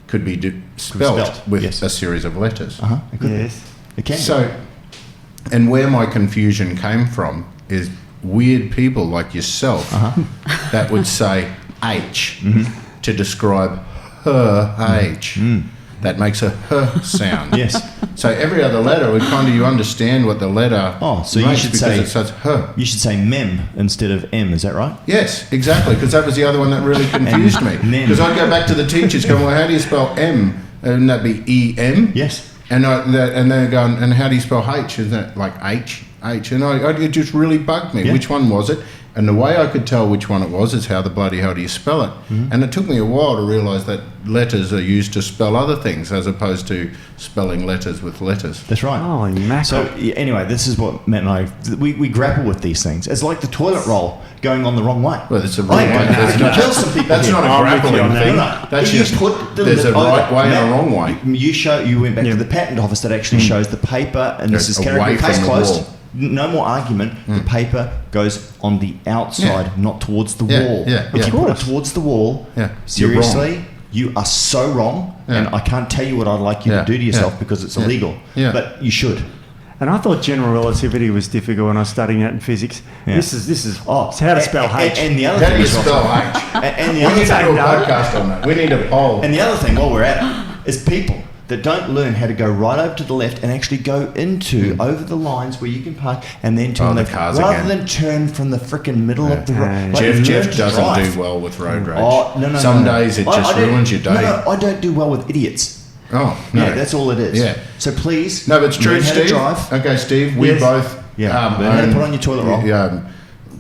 could be spelt with a series of letters. yes. It can. So, and where my confusion came from is weird people like yourself that would say H to describe her H. That makes a her sound. Yes. So every other letter would kind of, you understand what the letter So you makes should because say it says her. You should say mem instead of M, is that right? Yes, exactly, because that was the other one that really confused me. Mem. Because I'd go back to the teachers going, well, how do you spell M? And that'd be E-M? Yes. And they're going, and how do you spell H? Is that like H? H? And it just really bugged me. Yeah. Which one was it? And the way I could tell which one it was is how the bloody hell do you spell it? And it took me a while to realise that letters are used to spell other things as opposed to spelling letters with letters. That's right. Oh, mackerel. So anyway, this is what Matt and I, we grapple with these things. It's like the toilet roll going on the wrong way. Well, it's a wrong way. Kill some people. That's not a grappling thing. That's You just put the there's lid a right over. way Matt, and a wrong way. You went back to the patent office that actually shows the paper, and this Goes is away case from the closed. wall. No more argument. The paper goes on the outside, not towards the wall. yeah, If yeah. you put it towards the wall, Yeah, seriously, you are so wrong, and I can't tell you what I'd like you to do to yourself because it's illegal. Yeah. But you should. And I thought general relativity was difficult when I was studying that in physics. Yeah. This is it's how to spell H. And the other How do thing you is spell H? and the We other need to thing, do a podcast on that. We need a poll. and the other thing, while we're at it, is people that don't learn how to go right over to the left and actually go into over the lines where you can park and then turn the left cars rather again. than turn from the frickin' middle of the road. Jeff doesn't do well with road rage. Oh, no. Some days it just don't- ruins your day. No, I don't do well with idiots. Oh, no. Yeah, that's all it is. Yeah. So please, No, but it's true, learn how to Steve. drive. Okay, Steve, we Yes. both Learn how to put on your toilet roll.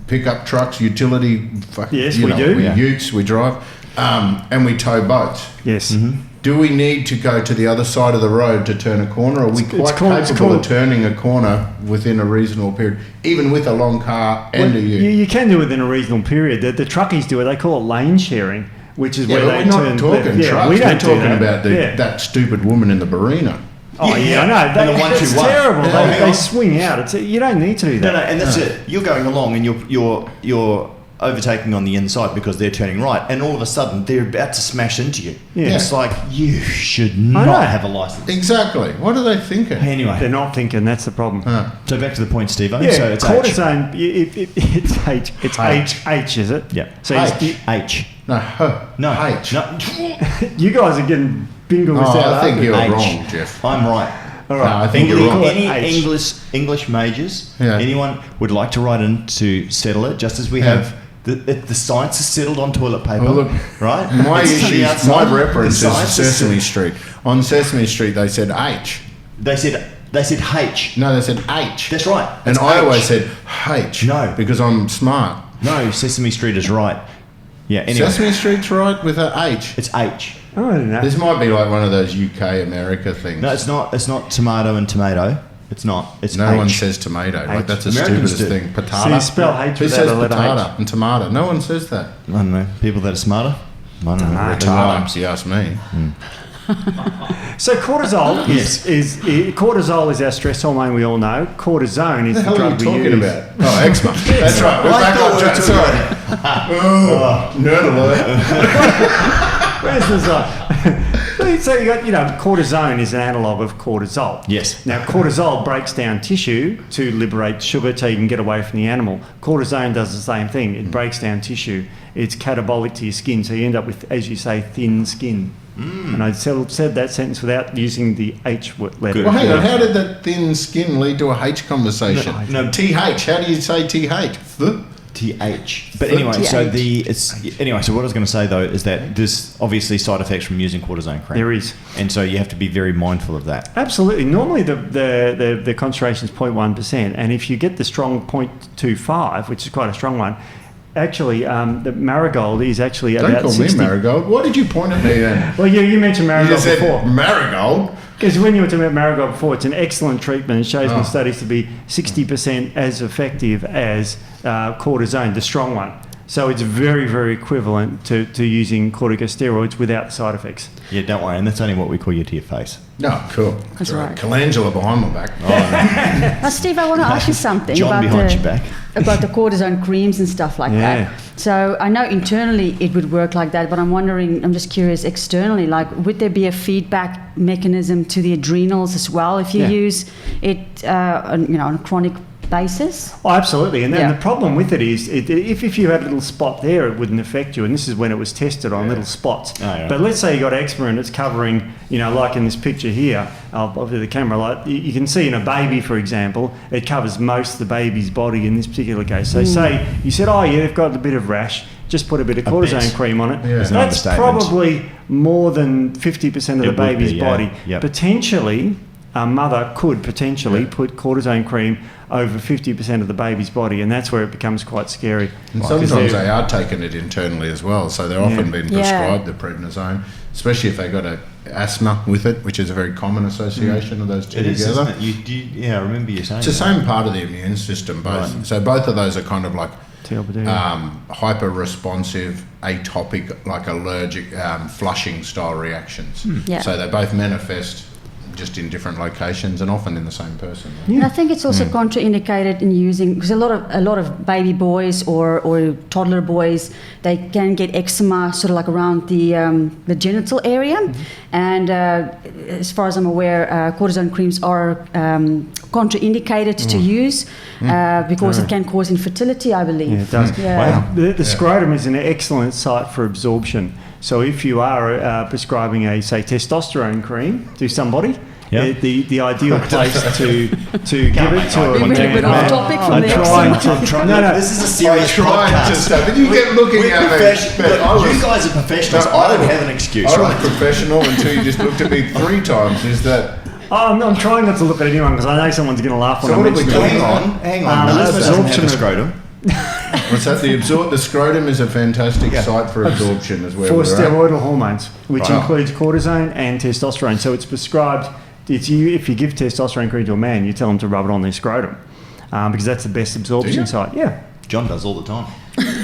pickup trucks, utility. Yes, we do. We Yeah. utes, we drive, and we tow boats. Yes. Do we need to go to the other side of the road to turn a corner? Or are we quite it's capable called- of turning a corner within a reasonable period, even with a long car and a ute? You can do it within a reasonable period. The truckies do it. They call it lane sharing, which is Yeah, where but they we're not turn talking left. trucks. we We're don't do talking that. about that stupid woman in the Barina. Oh yeah, I know. And the 1-2-1. It's terrible. Yeah. They swing out. You don't need to do that. No, and that's it. You're going along and you're overtaking on the inside because they're turning right, and all of a sudden they're about to smash into you. Yeah. It's like you should not have a license. Exactly. What are they thinking? Anyway, They're not thinking. That's the problem. so back to the point, Steve. Yeah, So it's cortisone. It's H. It's H, is it? Yeah. So H. No, No. H. No. you guys are getting bingo this out. I think you're H. wrong, Jeff. I'm right. All right. No, I think you're wrong. Any H. English majors, Yeah. anyone would like to write in to settle it, just as we have the science is settled on toilet paper, Well, look, right? My It's on the issue, outside, my reference the is science Sesame Street. On Sesame Street, they said H. They said H. No, they said H. That's right. And It's I H. always said H. No. Because I'm smart. No, Sesame Street is right. Yeah. Anyway, Sesame Street's right with a H. it's H. Oh, I don't know. This might be like one of those UK America things. No, it's not. It's not tomato and tomato. It's not. It's No H. one says tomato. Like that's the Americans stupidest do. thing. So Patata. you spell H Who without says a letter patata H? and tomato? No one says that. I don't know. People that are smarter. I don't know. Patata, you ask me. So cortisol cortisol is our stress hormone. We all know. Cortisone is What the the hell are you drug we talking use. about? Oh, eczema. That's right. We're back on track. Sorry. Oh, nerd alert. Where's the zone? So you got, cortisone is an analog of cortisol. Yes. Now, cortisol breaks down tissue to liberate sugar so you can get away from the animal. Cortisone does the same thing. It breaks down tissue. It's catabolic to your skin, so you end up with, as you say, thin skin. And I said that sentence without using the H letter. Good. Well, hang on. How did that thin skin lead to a H conversation? No. TH. How do you say TH? TH. But anyway, so so what I was going to say though is that there's obviously side effects from using cortisone cream. There is. And so you have to be very mindful of that. Absolutely. Normally the concentration is 0.1%, and if you get the strong 0.25, which is quite a strong one, actually the marigold is actually Don't about call 60. me Marigold. Why did you point at me then? Well, you mentioned You marigold just said before. Marigold. Because when you were talking about marigold before, it's an excellent treatment. It shows in studies to be 60% as effective as cortisone, the strong one. So it's very, very equivalent to using corticosteroids without the side effects. Yeah, don't worry. And that's only what we call you to your face. No, cool. That's right. Calendula behind my back. Now, Steve, I want to ask you something John behind your back. about the cortisone creams and stuff like that. So I know internally it would work like that, but I'm just curious externally, like would there be a feedback mechanism to the adrenals as well if you use it, on a chronic basis? Oh, absolutely. And then the problem with it is, if you had a little spot there, it wouldn't affect you. And this is when it was tested on little spots. Oh, yeah. But let's say you got eczema and it's covering, like in this picture here, I'll do the camera, like you can see in a baby, for example, it covers most of the baby's body in this particular case. So say you said, oh yeah, they've got a bit of rash, just put a bit of cortisone cream on it. Yeah. It's an That's understatement. probably more than 50% of the It would baby's be, yeah. body. Yep. Potentially, a mother could potentially put cortisone cream over 50% of the baby's body, and that's where it becomes quite scary. And Because sometimes they're- they are taking it internally as well, so they're often being Yeah. prescribed the prednisone, especially if they got a asthma with it, which is a very common association of those two It is, together. isn't it? I remember you saying It's the that. same part of the immune system, both. Right. So both of those are kind of like TLPD. hyper-responsive, atopic, like allergic, flushing style reactions. Yeah. So they both manifest just in different locations and often in the same person. And I think it's also contraindicated in using, because a lot of baby boys or toddler boys, they can get eczema sort of like around the genital area, and as far as I'm aware, cortisone creams are contraindicated to use because it can cause infertility, I believe. Yeah, it does. Yeah. Wow. The scrotum is an excellent site for absorption. So if you are prescribing a, say, testosterone cream to somebody, Yeah. the ideal place to give it to a We went a bit off topic from I'm the trying eczema. to. No. This is a serious podcast. But you get looking We're at me. professional. But I was- You guys are professionals. No, I don't have an excuse, I was right? professional until you just looked at me 3 times. Is that... I'm trying not to look at anyone because I know someone's going to laugh when So I what have we mention got? it. Hang on. Elizma doesn't have absorption a of- scrotum. What's that? The scrotum is a fantastic site for absorption as well. For steroidal hormones, which Right. includes cortisone and testosterone. So it's prescribed. If you give testosterone cream to a man, you tell him to rub it on their scrotum because that's the best absorption site. Yeah. John does all the time.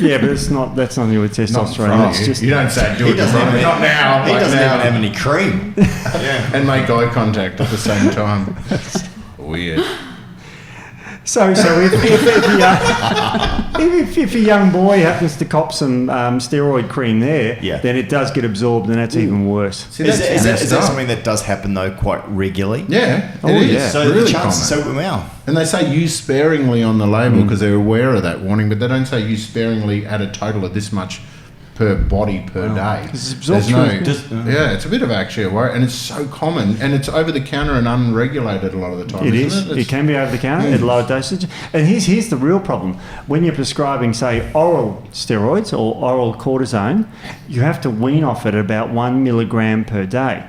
Yeah, but that's not with Not testosterone. from It's you. You don't say do it. Not now. He like doesn't now. even have any cream. Yeah. And make eye contact at the same time. Weird. So if a young boy happens to cop some steroid cream there, Yeah. then it does get absorbed, and that's even worse. See, Is that's that messed up. something that does happen though quite regularly? Yeah, Oh, it is. yeah. So really the chances, common. wow. And they say use sparingly on the label because they're aware of that warning, but they don't say use sparingly at a total of this much per body per day. Because There's absorption. yeah, it's a bit of actually a worry, and it's so common, and it's over the counter and unregulated a lot of the time. It isn't is. It? It can be over the counter at lower dosage. And here's the real problem. When you're prescribing, say, oral steroids or oral cortisone, you have to wean off it at about 1 milligram per day.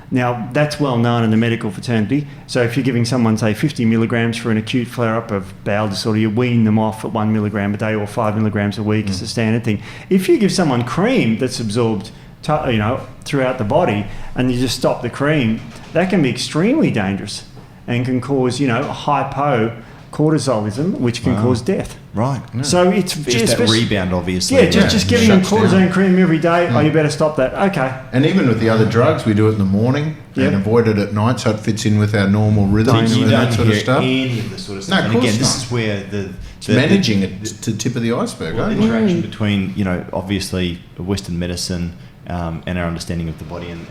Now, that's well known in the medical fraternity. So if you're giving someone, say, 50 milligrams for an acute flare-up of bowel disorder, you wean them off at 1 milligram a day or 5 milligrams a week is the standard thing. If you give someone cream that's absorbed throughout the body and you just stop the cream, that can be extremely dangerous and can cause, hypocortisolism, which can cause death. Right. So it's Just that rebound, obviously. Yeah, just giving them Shuts cortisone down. cream every day. Oh, you better stop that. Okay. And even with the other drugs, we do it in the morning Yep. and avoid it at night, so it fits in with our normal rhythms You and don't that sort of hear stuff. any of this sort of No, stuff. of And course again, this not. is where the Managing it to the tip of the iceberg, well, the aren't you? interaction between, obviously Western medicine and our understanding of the body and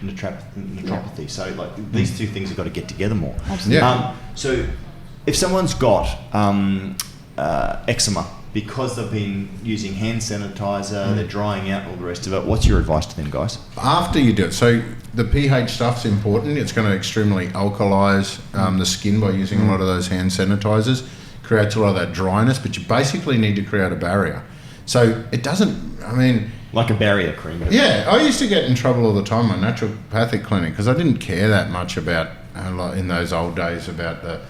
naturopathy. So, these two things have got to get together more. Absolutely. Yeah. So, if someone's got eczema because they've been using hand sanitizer, they're drying out and all the rest of it, what's your advice to them, guys? After you do it, so the pH stuff's important. It's going to extremely alkalize the skin by using a lot of those hand sanitizers. Creates a lot of that dryness, but you basically need to create a barrier. So it doesn't, Like a barrier cream. yeah, I used to get in trouble all the time in my naturopathic clinic because I didn't care that much about, in those old days, about the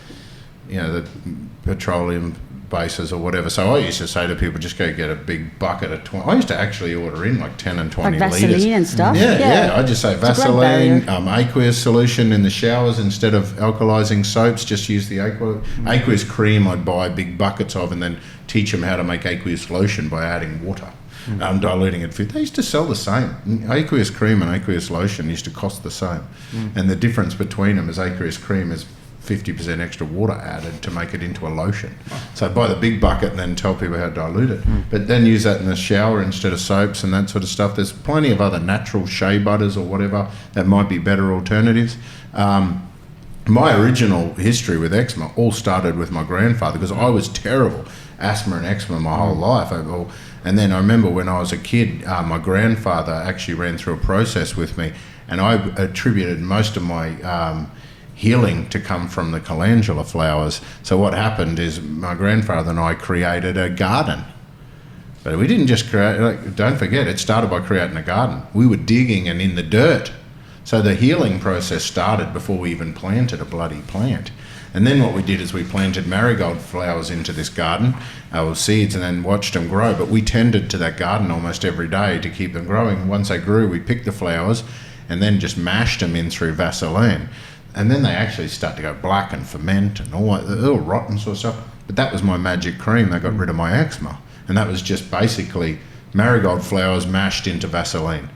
petroleum bases or whatever. So I used to say to people, just go get a big bucket of 20. I used to actually order in like 10 and 20 Like litres. Vaseline and stuff. Yeah. I just say It's a great Vaseline, barrier. aqueous solution in the showers instead of alkalizing soaps. Just use the aqueous cream. I'd buy big buckets of, and then teach them how to make aqueous lotion by adding water, diluting it. They used to sell the same. Aqueous cream and aqueous lotion used to cost the same, and the difference between them is aqueous cream is 50% extra water added to make it into a lotion. So buy the big bucket and then tell people how to dilute it. But then use that in the shower instead of soaps and that sort of stuff. There's plenty of other natural shea butters or whatever that might be better alternatives. My original history with eczema all started with my grandfather because I was terrible. Asthma and eczema my whole life. And then I remember when I was a kid, my grandfather actually ran through a process with me, and I attributed most of my healing to come from the calendula flowers. So what happened is my grandfather and I created a garden. But we didn't just create, don't forget, it started by creating a garden. We were digging and in the dirt. So the healing process started before we even planted a bloody plant. And then what we did is we planted marigold flowers into this garden, our seeds, and then watched them grow. But we tended to that garden almost every day to keep them growing. Once they grew, we picked the flowers and then just mashed them in through Vaseline. And then they actually start to go black and ferment and all that, they're all rotten sort of stuff. But that was my magic cream that got rid of my eczema. And that was just basically marigold flowers mashed into Vaseline.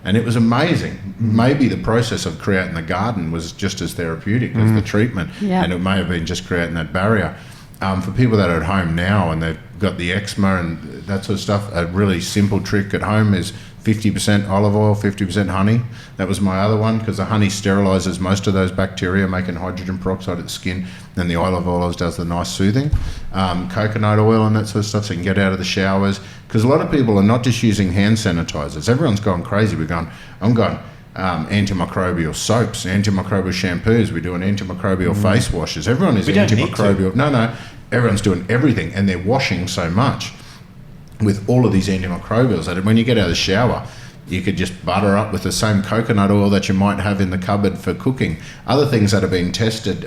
And it was amazing. Maybe the process of creating the garden was just as therapeutic as the treatment. Yeah. And it may have been just creating that barrier. For people that are at home now and they've got the eczema and that sort of stuff, a really simple trick at home is 50% olive oil, 50% honey. That was my other one because the honey sterilises most of those bacteria, making hydrogen peroxide at the skin. Then the olive oil does the nice soothing. Coconut oil and that sort of stuff so you can get out of the showers. Because a lot of people are not just using hand sanitizers. Everyone's gone crazy. I'm going antimicrobial soaps, antimicrobial shampoos. We're doing antimicrobial face washes. Everyone is We don't need antimicrobial. No. Everyone's doing everything and they're washing so much with all of these antimicrobials that when you get out of the shower, you could just butter up with the same coconut oil that you might have in the cupboard for cooking. Other things that have been tested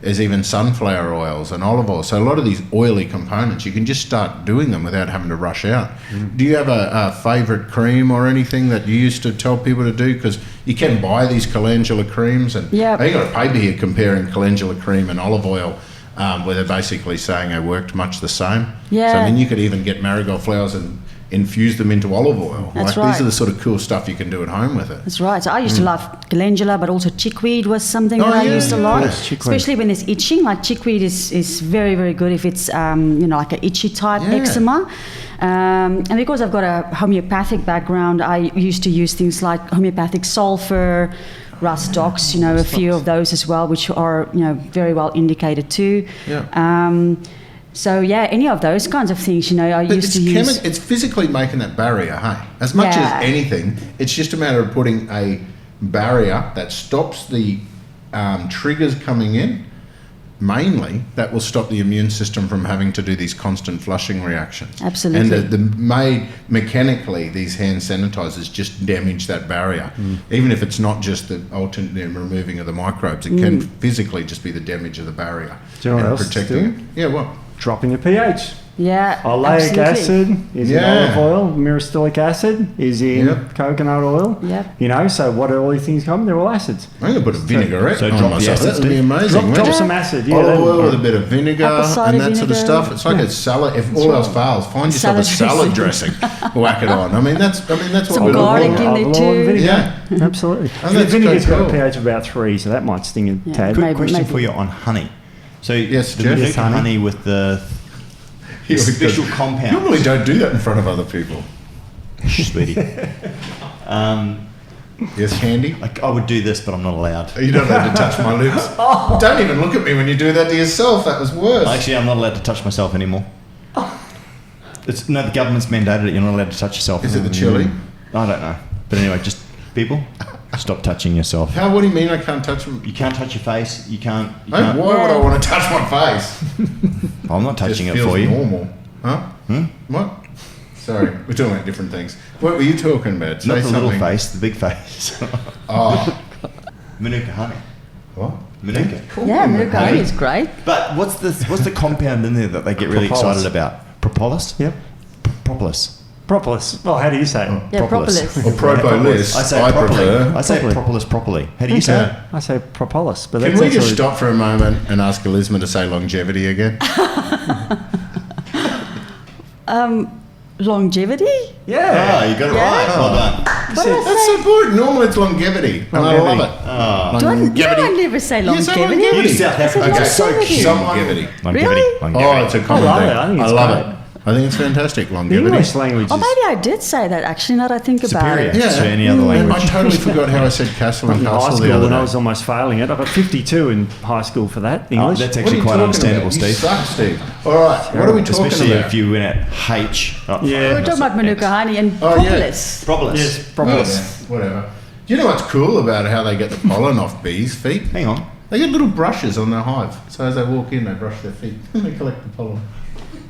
is even sunflower oils and olive oil. So a lot of these oily components, you can just start doing them without having to rush out. Do you have a favourite cream or anything that you used to tell people to do? Because you can buy these calendula creams and Yep. you got a paper here comparing calendula cream and olive oil where they're basically saying they worked much the same. Yeah. So then you could even get marigold flowers and infuse them into olive oil. That's These right. are the sort of cool stuff you can do at home with it. That's right. So I used to love calendula, but also chickweed was something that I used a lot, especially when there's itching. Like chickweed is very, very good if it's like an itchy type eczema. And because I've got a homeopathic background, I used to use things like homeopathic sulfur, Rustox, a few of those as well, which are very well indicated too. Yeah. So any of those kinds of things, I used to use. It's physically making that barrier, hey? As much as anything, it's just a matter of putting a barrier that stops the triggers coming in. Mainly, that will stop the immune system from having to do these constant flushing reactions. Absolutely. And mechanically, these hand sanitizers just damage that barrier. Even if it's not just the removing of the microbes, it can physically just be the damage of the barrier. Do you know what else it's doing? Yeah, what? Dropping the pH. Yeah, Oleic absolutely. acid is in olive oil. Myristicolic acid is in coconut oil. Yep. So what are all these things come? They're all acids. I'm going to put a vinaigrette on drop the myself. acid, That would be amazing. Drop some acid. Olive oil with a bit of vinegar Apple cider and that sort of vinegar. stuff. It's like a salad. If all else fails, find yourself a salad dressing. Whack it on. I mean, that's what Some we're garlic looking in for. there too. Vinegar. Yeah. Absolutely. And The that's vinegar's quite got a cool. pH of about 3, so that might sting a tad. Quick Maybe- question maybe. for you on honey. So Yes, the Jeff. Manuka Yes, honey. honey with the special compound. Normally don't do that in front of other people. Sweetie. Yes, Handy? I would do this, but I'm not allowed. You don't have to touch my lips. Don't even look at me when you do that to yourself. That was worse. Actually, I'm not allowed to touch myself anymore. The government's mandated it. You're not allowed to touch yourself. Is it the chili? I don't know. But anyway, just people, stop touching yourself. What do you mean I can't touch them? You can't touch your face. You can't. Why would I want to touch my face? I'm not touching Just it feels for you. normal. Huh? What? Sorry, we're talking about different things. What were you talking about? Not Say the little something. face, the big face. Oh, Manuka honey. what? Manuka. Yeah, Manuka honey is great. But what's the compound in there that they get really Propolis. excited about? Propolis? Yep. Propolis. Propolis. Well, how do you say it? Yeah, Propolis. propolis. Or propolis. I say I properly. prefer. I say Properly. propolis properly. How do you say it? I say propolis, but Can that's we just actually- stop for a moment and ask Elizma to say longevity again? Longevity? Yeah. Oh, you got it Yeah. right. Well done. What did I That's say? so good. Normally it's longevity. And I love it. Oh. Do I never say You say longevity? longevity. You South I said Africans are so longevity. cute. Longevity. Longevity. Really? Longevity. Oh, it's a common love thing. it. I think it's love great. it. I think it's fantastic. The Longevity. English language Oh, is maybe I did say that actually, now that I think about Superior it. to any other And language. I totally forgot how I said castle and in high castle the school other when I day. was almost failing it. I got 52 in high school for that, Oh, English. that's What are actually you quite talking understandable, about? You Steve. suck, Steve. All right, what are we talking Especially about? if you went at H. Oh, Yeah. We're talking about Manuka honey and Oh, yeah. propolis. Propolis. Yes, propolis. Yeah, whatever. Do you know what's cool about how they get the pollen off bees' feet? Hang on. They get little brushes on their hive. So as they walk in, they brush their feet and they collect the pollen.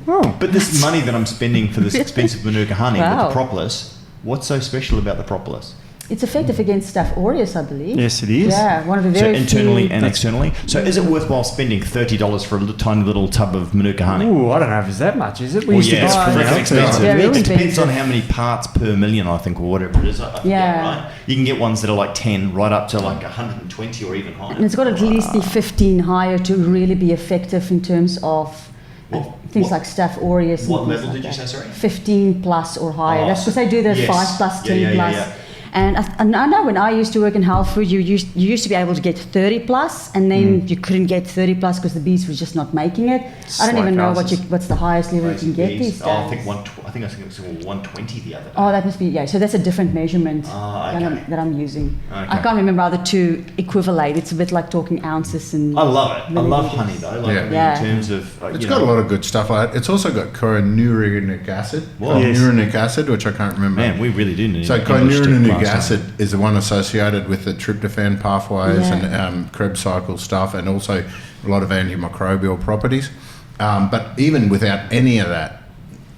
Oh, But this money that I'm spending for this expensive Manuka honey with Wow. the propolis, what's so special about the propolis? It's effective against Staph aureus, I believe. yes, it is. Yeah, one of the So very internally few. and externally. So is it worthwhile spending $30 for a tiny little tub of Manuka honey? Ooh, I don't know if it's that much, is it? We Well, used to yeah, it's buy freaking it. expensive. Very It depends expensive. on how many parts per million, I think, or whatever it is. I forget, Yeah. Right? You can get ones that are like 10, right up to like 120 or even higher. And it's got to at least be 15 higher to really be effective in terms of things What- like Staph aureus. and what things level like did you that. say, sorry? 15 plus or higher. Oh, That's because they do the yes. 5 plus, 10 Yeah, plus. yeah. And I know when I used to work in health food, you used to be able to get 30 plus, and then you couldn't get 30 plus because the bees were just not making it. I don't even know what's the highest level you can get these days. Oh, I think it was 120 the other day. Oh, that must be, yeah. So that's a different measurement Ah, that, okay. I'm using. Okay. I can't remember how the two equivalate. It's a bit like talking ounces and. I love it. I love milliliters. honey though. Like, Yeah. I mean, Yeah. in terms of It's got a lot of good stuff like that. It's also got kynurenic acid. Whoa. Yes. Kynurenic acid, which I can't remember. Man, we really do need So English to kynurenic class acid is the one associated with the tryptophan pathways Yeah. and Krebs cycle stuff, and also a lot of antimicrobial properties. But even without any of that,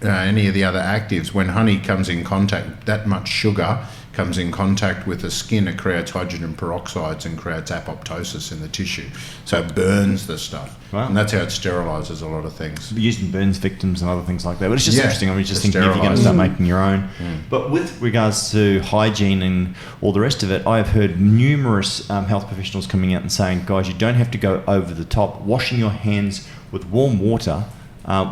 any of the other actives, when honey comes in contact, that much sugar comes in contact with the skin, it creates hydrogen peroxides and creates apoptosis in the tissue. So it burns the stuff. Wow. And that's how it sterilises a lot of things. Used in burns victims and other things like that. But it's just interesting. I mean, just to thinking if you're going to sterilise. start making your own. But with regards to hygiene and all the rest of it, I've heard numerous health professionals coming out and saying, guys, you don't have to go over the top. Washing your hands with warm water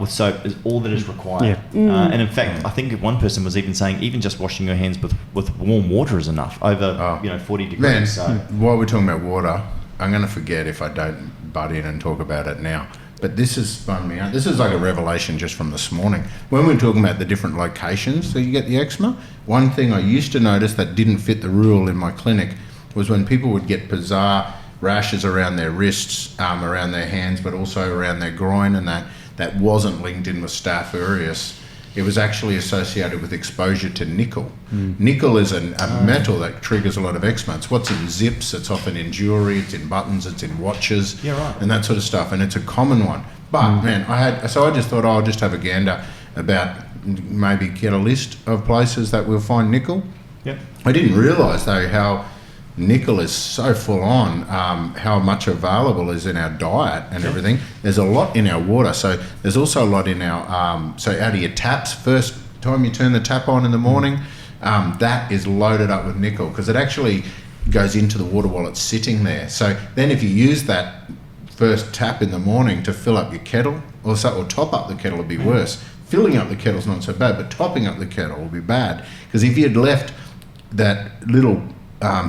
with soap is all that is required. And in fact, I think one person was even saying even just washing your hands with warm water is enough over 40 degrees. Man, So. while we're talking about water, I'm going to forget if I don't butt in and talk about it now. But this has spun me out. This is like a revelation just from this morning. When we're talking about the different locations that you get the eczema, one thing I used to notice that didn't fit the rule in my clinic was when people would get bizarre rashes around their wrists, around their hands, but also around their groin, and that wasn't linked in with Staph aureus. It was actually associated with exposure to nickel. Nickel is a metal that triggers a lot of eczema. It's what's in zips, it's often in jewellery, it's in buttons, it's in watches, and that sort of stuff, and it's a common one. But man, I just thought I'll just have a gander about maybe get a list of places that we'll find nickel. I didn't realise though how nickel is so full on, how much available is in our diet and everything. There's a lot in our water, so there's also a lot in our so out of your taps, first time you turn the tap on in the morning, that is loaded up with nickel because it actually goes into the water while it's sitting there. So then if you use that first tap in the morning to fill up your kettle or top up the kettle would be worse. Filling up the kettle's not so bad, but topping up the kettle will be bad because if you had left that little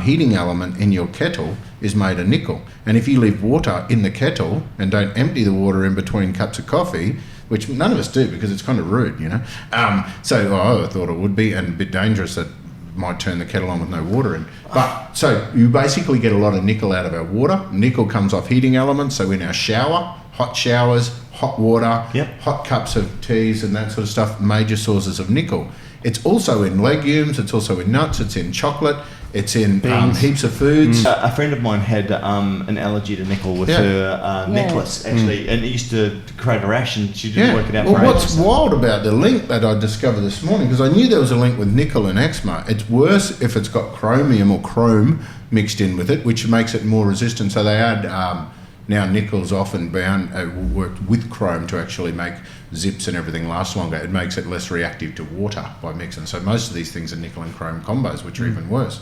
heating element in your kettle is made of nickel, and if you leave water in the kettle and don't empty the water in between cups of coffee, which none of us do because it's kind of rude, I thought it would be and a bit dangerous that might turn the kettle on with no water in. But so you basically get a lot of nickel out of our water. Nickel comes off heating elements, so in our shower, hot showers, hot water, hot cups of teas and that sort of stuff, major sources of nickel. It's also in legumes, it's also in nuts, it's in chocolate, it's in heaps of foods. A friend of mine had an allergy to nickel with her necklace, actually, and it used to create a rash, and she didn't work it out for ages. What's wild about the link that I discovered this morning, because I knew there was a link with nickel and eczema, it's worse if it's got chromium or chrome mixed in with it, which makes it more resistant. So they add, now nickel's often worked with chrome to actually make zips and everything last longer. It makes it less reactive to water by mixing. So most of these things are nickel and chrome combos, which are even worse.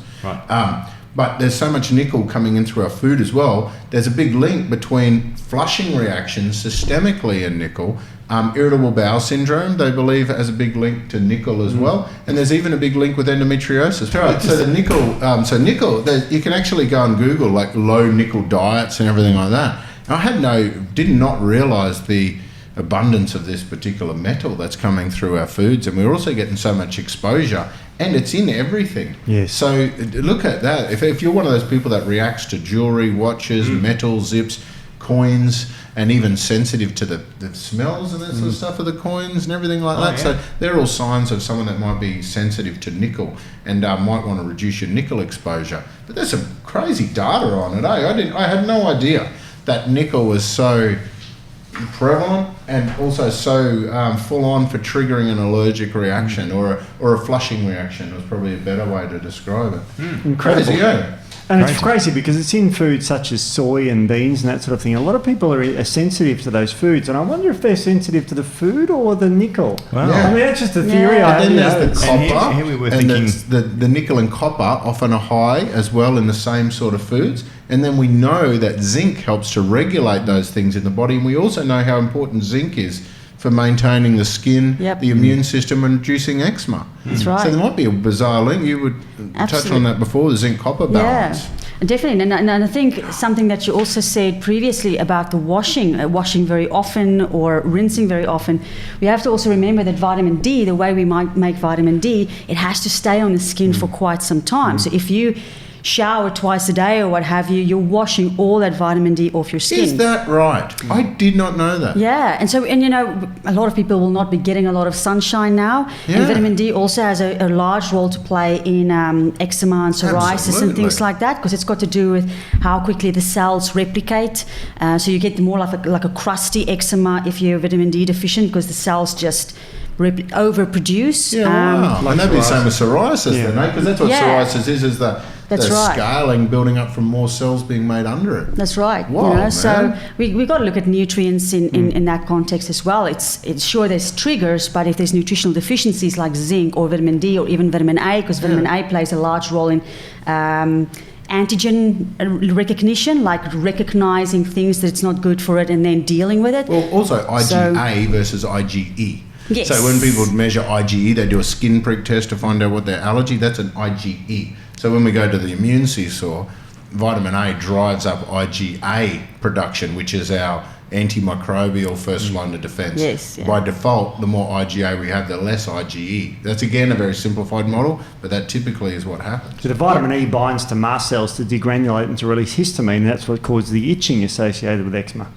But there's so much nickel coming in through our food as well. There's a big link between flushing reactions systemically and nickel. Irritable bowel syndrome, they believe, has a big link to nickel as well. And there's even a big link with endometriosis. So the nickel, you can actually go and Google like low nickel diets and everything like that. I did not realise the abundance of this particular metal that's coming through our foods, and we're also getting so much exposure, and it's in everything. So look at that. If you're one of those people that reacts to jewelry, watches, metal, zips, coins, and even sensitive to the smells and that sort of stuff of the coins and everything like that. So they're all signs of someone that might be sensitive to nickel and might want to reduce your nickel exposure. But there's some crazy data on it, I had no idea that nickel was so prevalent and also so full on for triggering an allergic reaction or a flushing reaction was probably a better way to describe it. Incredible. Crazy, And it's crazy because it's in foods such as soy and beans and that sort of thing. A lot of people are sensitive to those foods, and I wonder if they're sensitive to the food or the nickel. Wow. I mean, that's just a theory. But then there's the copper, here we were and thinking the nickel and copper often are high as well in the same sort of foods. And then we know that zinc helps to regulate those things in the body, and we also know how important zinc is for maintaining the skin, the immune system, and reducing eczema. That's right. So there might be a bizarre link. You would touch on that before, the zinc-copper balance. Yeah, definitely. And I think something that you also said previously about the washing very often or rinsing very often, we have to also remember that vitamin D, the way we might make vitamin D, it has to stay on the skin for quite some time. So if you shower twice a day or what have you, you're washing all that vitamin D off your skin. Is that right? I did not know that. Yeah, and a lot of people will not be getting a lot of sunshine now. And vitamin D also has a large role to play in eczema and psoriasis and things like that, because it's got to do with how quickly the cells replicate. So you get more like a crusty eczema if you're vitamin D deficient, because the cells just overproduce. Yeah, wow. like And that'd be the same psoriasis. with psoriasis Yeah. then, eh? Because that's what Yeah. psoriasis is the That's right. scaling building up from more cells being made under it. That's right. Wow, So man. we got to look at nutrients in that context as well. It's sure there's triggers, but if there's nutritional deficiencies like zinc or vitamin D or even vitamin A, because vitamin A plays a large role in antigen recognition, like recognizing things that it's not good for it and then dealing with it. Well, also IgA versus IgE. Yes. So when people measure IgE, they do a skin prick test to find out what their allergy. That's an IgE. So when we go to the immune seesaw, vitamin A drives up IgA production, which is our antimicrobial first line of defence. Yes, yeah. By default, the more IgA we have, the less IgE. That's again a very simplified model, but that typically is what happens. So the vitamin E binds to mast cells to degranulate and to release histamine, and that's what causes the itching associated with eczema.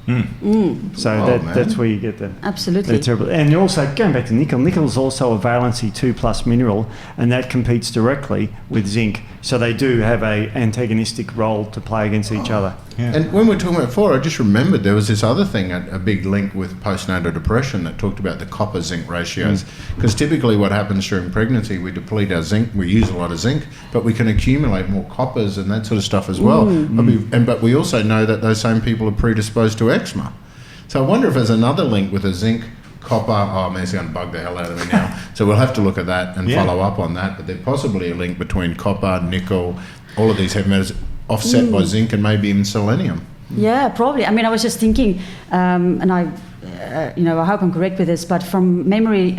So man. that's where you get the Absolutely. terrible. And also, going back to nickel, nickel is also a valency 2+ mineral, and that competes directly with zinc. So they do have a antagonistic role to play against each other. Yeah. And when we're talking about before, I just remembered there was this other thing, a big link with postnatal depression that talked about the copper-zinc ratios. Because typically what happens during pregnancy, we deplete our zinc, we use a lot of zinc, but we can accumulate more coppers and that sort of stuff as well. But we also know that those same people are predisposed to eczema. So I wonder if there's another link with a zinc, copper. Oh man, it's going to bug the hell out of me now. So we'll have to look at that and follow up on that. But there's possibly a link between copper, nickel, all of these heavy metals offset by zinc and maybe even selenium. Yeah, probably. I mean, I was just thinking, and I hope I'm correct with this, but from memory,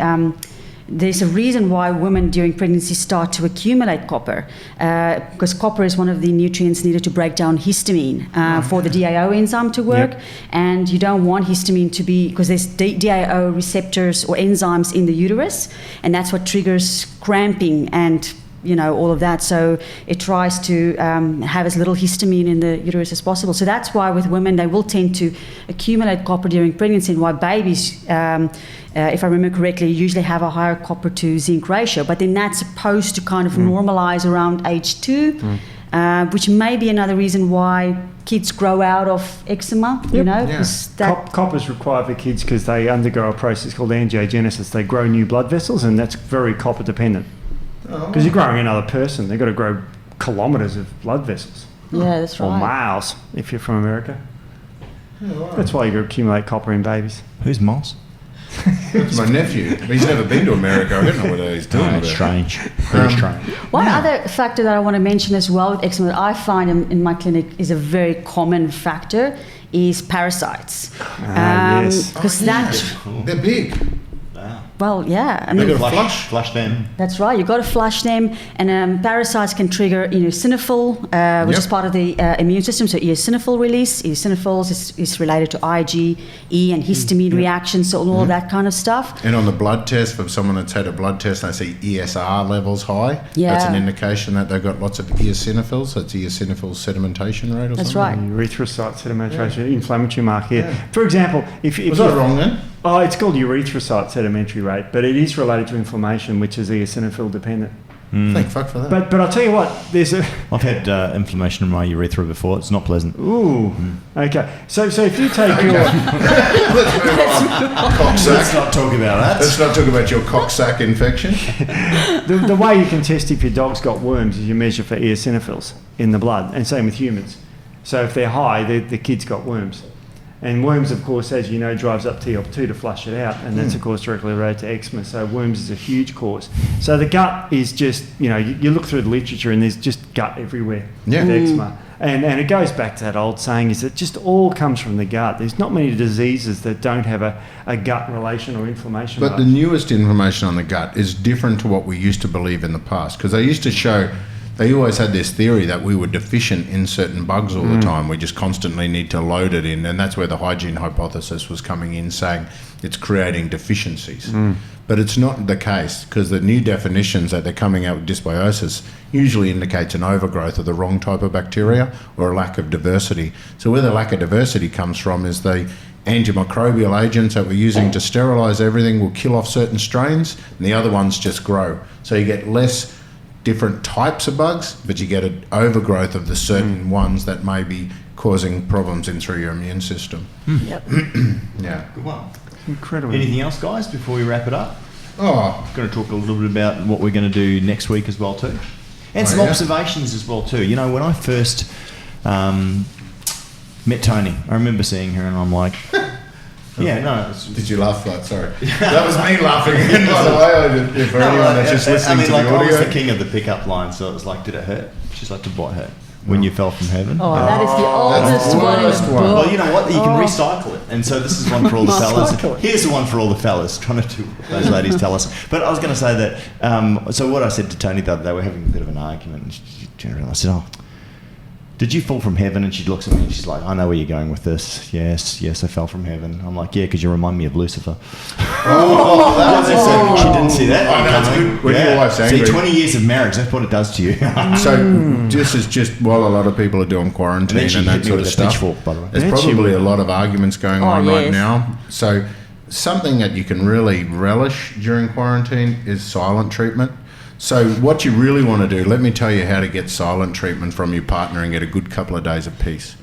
there's a reason why women during pregnancy start to accumulate copper, because copper is one of the nutrients needed to break down histamine for the DAO enzyme to work. Yep. And you don't want histamine to be, because there's DAO receptors or enzymes in the uterus, and that's what triggers cramping and all of that. So it tries to have as little histamine in the uterus as possible. So that's why with women, they will tend to accumulate copper during pregnancy, and why babies, if I remember correctly, usually have a higher copper to zinc ratio. But then that's supposed to kind of normalize around age 2, which may be another reason why kids grow out of eczema, Yeah. 'cause that Copper is required for kids because they undergo a process called angiogenesis. They grow new blood vessels, and that's very copper dependent. Because you're growing another person, they've got to grow kilometres of blood vessels. Yeah, that's Or right. miles, if you're from America. That's why you accumulate copper in babies. Who's Moss? It's my nephew. He's never been to America. I don't know what he's doing. It's strange. Very strange. One other factor that I want to mention as well with eczema that I find in my clinic is a very common factor is parasites. Yes. Because They're big. well, yeah, I They mean, got a Flush them. that's right. You've got to flush them, and parasites can trigger eosinophil, which is part of the immune system. So eosinophil release. Eosinophils is related to IgE and histamine reactions, so all of that kind of stuff. And on the blood test, for someone that's had a blood test and they see ESR levels high, that's an Yeah. indication that they've got lots of eosinophils. So it's eosinophil sedimentation rate or That's something. right. Erythrocyte sedimentation, inflammatory mark here. For example, if Was I wrong then? Oh, it's called erythrocyte sedimentary rate, but it is related to inflammation, which is eosinophil dependent. Thank fuck for that. But I'll tell you what, there's a I've had inflammation in my urethra before. It's not pleasant. okay. So if you take your Let's move on. Cocksack. not talk about that. Let's not talk about your cocksack infection. the way you can test if your dog's got worms is you measure for eosinophils in the blood, and same with humans. So if they're high, the kid's got worms. And worms, of course, as you know, drives up TL2 to flush it out, and that's, of course, directly related to eczema. So worms is a huge cause. So the gut is just, you look through the literature and there's just gut everywhere with eczema. And it goes back to that old saying is it just all comes from the gut. There's not many diseases that don't have a gut relation or inflammation. But the newest information on the gut is different to what we used to believe in the past. Because they used to show, they always had this theory that we were deficient in certain bugs all the time. We just constantly need to load it in. And that's where the hygiene hypothesis was coming in, saying it's creating deficiencies. But it's not the case, because the new definitions that they're coming out with dysbiosis usually indicates an overgrowth of the wrong type of bacteria or a lack of diversity. So where the lack of diversity comes from is the antimicrobial agents that we're using to sterilise everything will kill off certain strains, and the other ones just grow. So you get less different types of bugs, but you get an overgrowth of the certain ones that may be causing problems in through your immune system. Yep. Yeah. Good one. incredible. Anything else, guys, before we wrap it up? Oh, Going to talk a little bit about what we're going to do next week as well too, and some observations as well too. You know, when I first met Tony, I remember seeing her, and I'm like, yeah, no. Did you laugh that? Sorry. That was me laughing. And by the way, for anyone that's just listening to the I was audio. the king of the pickup line, so it was like, did it hurt? She's like, did what hurt? When you fell from heaven? Oh, that is the that's oldest the one in worst the one. book. Well, you know what? You can recycle it. And so this is one for all the fellas. Here's the one for all the fellas. Trying to do what those ladies tell us. But I was going to say that, so what I said to Tony the other day, we're having a bit of an argument. And she turned around and I said, oh, did you fall from heaven? And she looks at me and she's like, I know where you're going with this. Yes, I fell from heaven. I'm like, yeah, because you remind me of Lucifer. She didn't see that. I know, it's good when your wife's angry. See, 20 years of marriage, that's what it does to you. So this is just while a lot of people are doing quarantine and that sort of stuff. Pitchfork, by the way. There's probably a lot of arguments going on right yes. now. So something that you can really relish during quarantine is silent treatment. So what you really want to do, let me tell you how to get silent treatment from your partner and get a good couple of days of peace.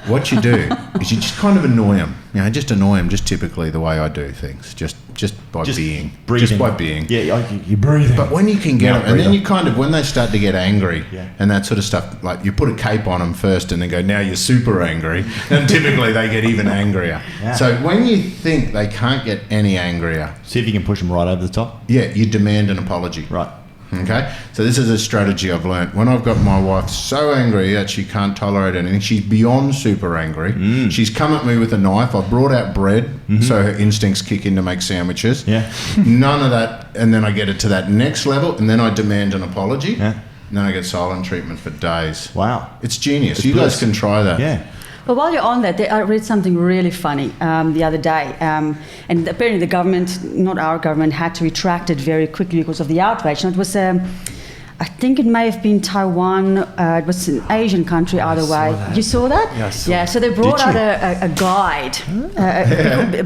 What you do is you just kind of annoy them. You know, just annoy them, just typically the way I do things, just by being. Breathing. Just by being. Yeah, you're breathing. But when you can get them, and then you kind of, when they start to get angry Yeah. and that sort of stuff, like you put a cape on them first and then go, now you're super angry, and typically they get even angrier. Yeah. So when you think they can't get any angrier, See if you can push them right over the top. yeah, you demand an apology. Right. Okay, so this is a strategy I've learnt. When I've got my wife so angry that she can't tolerate anything, she's beyond super angry. She's come at me with a knife. I brought out bread, so her instincts kick in to make sandwiches. Yeah. None of that, and then I get it to that next level, and then I demand an apology. Yeah. And then I get silent treatment for days. Wow. It's genius. It's You guys bliss. can try that. Yeah. But while you're on that, I read something really funny the other day. And apparently the government, not our government, had to retract it very quickly because of the outrage. And it was, I think it may have been Taiwan. It was an Asian country either way. You saw that? Yeah, I saw Yeah, so they brought Did out a guide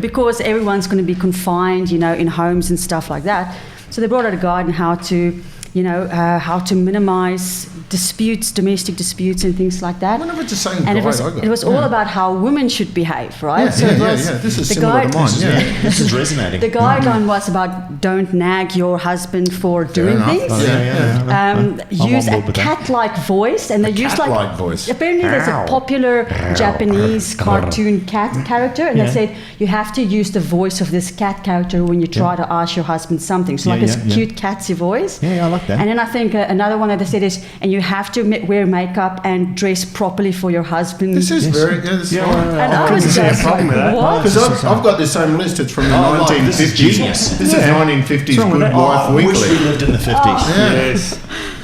because everyone's going to be confined, in homes and stuff like that. So they brought out a guide on how to, how to minimize disputes, domestic disputes and things like that. I wonder if it's the same And guide I got. it was all about how women should behave, right? Yeah, So it was This is the similar to mine. Yeah. This is resonating. The guideline was about don't nag your husband for doing enough. things. Oh, yeah. Use on a board with that. cat-like voice, and they use cat-like voice. Apparently, there's a popular Japanese cartoon cat character, and they Yeah. said you have to use the voice of this cat character when you try to ask your husband something. So like this cute catsy voice. Yeah, I like that. And then I think another one that they said is, and you have to wear makeup and dress properly for your husband. This is Yes. very... Yeah, this is Yeah, fine. and I was couldn't see a just problem like, with that. what? Because I've got the same list. It's from the Oh, 1950s. this is genius. This is 1950s wrong with Good that? Wife I wish we Weekly. lived in the 50s. Yes.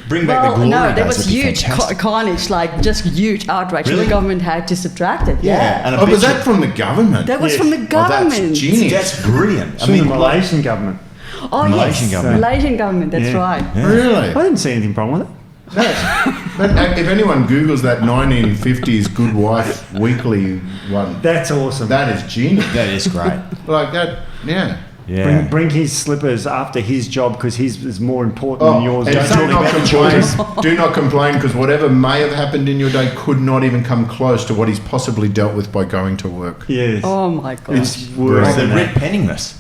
Bring back the Well, glory no, days. there was It'd be huge fantastic. carnage, like just huge outrage. Really? The government had to subtract it. Yeah. And I Oh, bet was you- that from the government? That was Yes. from the Oh, government. that's genius. That's brilliant. From the Malaysian government. Oh, Malaysian yes. government. Malaysian government, that's Yeah. right. Really? I didn't see anything wrong with it. But if anyone Googles that 1950s Good Wife Weekly one, That's awesome. that is genius. That is great. Like that, yeah. Yeah. Bring his slippers after his job because his is more important than yours. and Don't do talk not about the complain. choice. Do not complain because whatever may have happened in your day could not even come close to what he's possibly dealt with by going to work. Yes. Oh, my God. It's worse the than red that. penning this.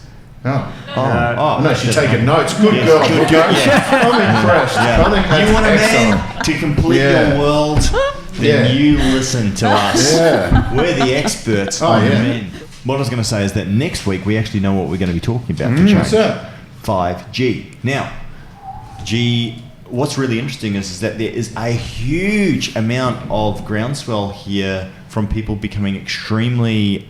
Oh. Oh, No, she's taking notes. Good Yes, girl. good, okay? good, yeah. I'm impressed. Yeah. I think that's You want a excellent. man to complete Yeah. your world, then Yeah. you listen to us. Yeah. We're the experts Oh, on yeah. men. What I was going to say is that next week we actually know what we're going to be talking about for What's change. that? 5G. Now, G, what's really interesting is that there is a huge amount of groundswell here from people becoming extremely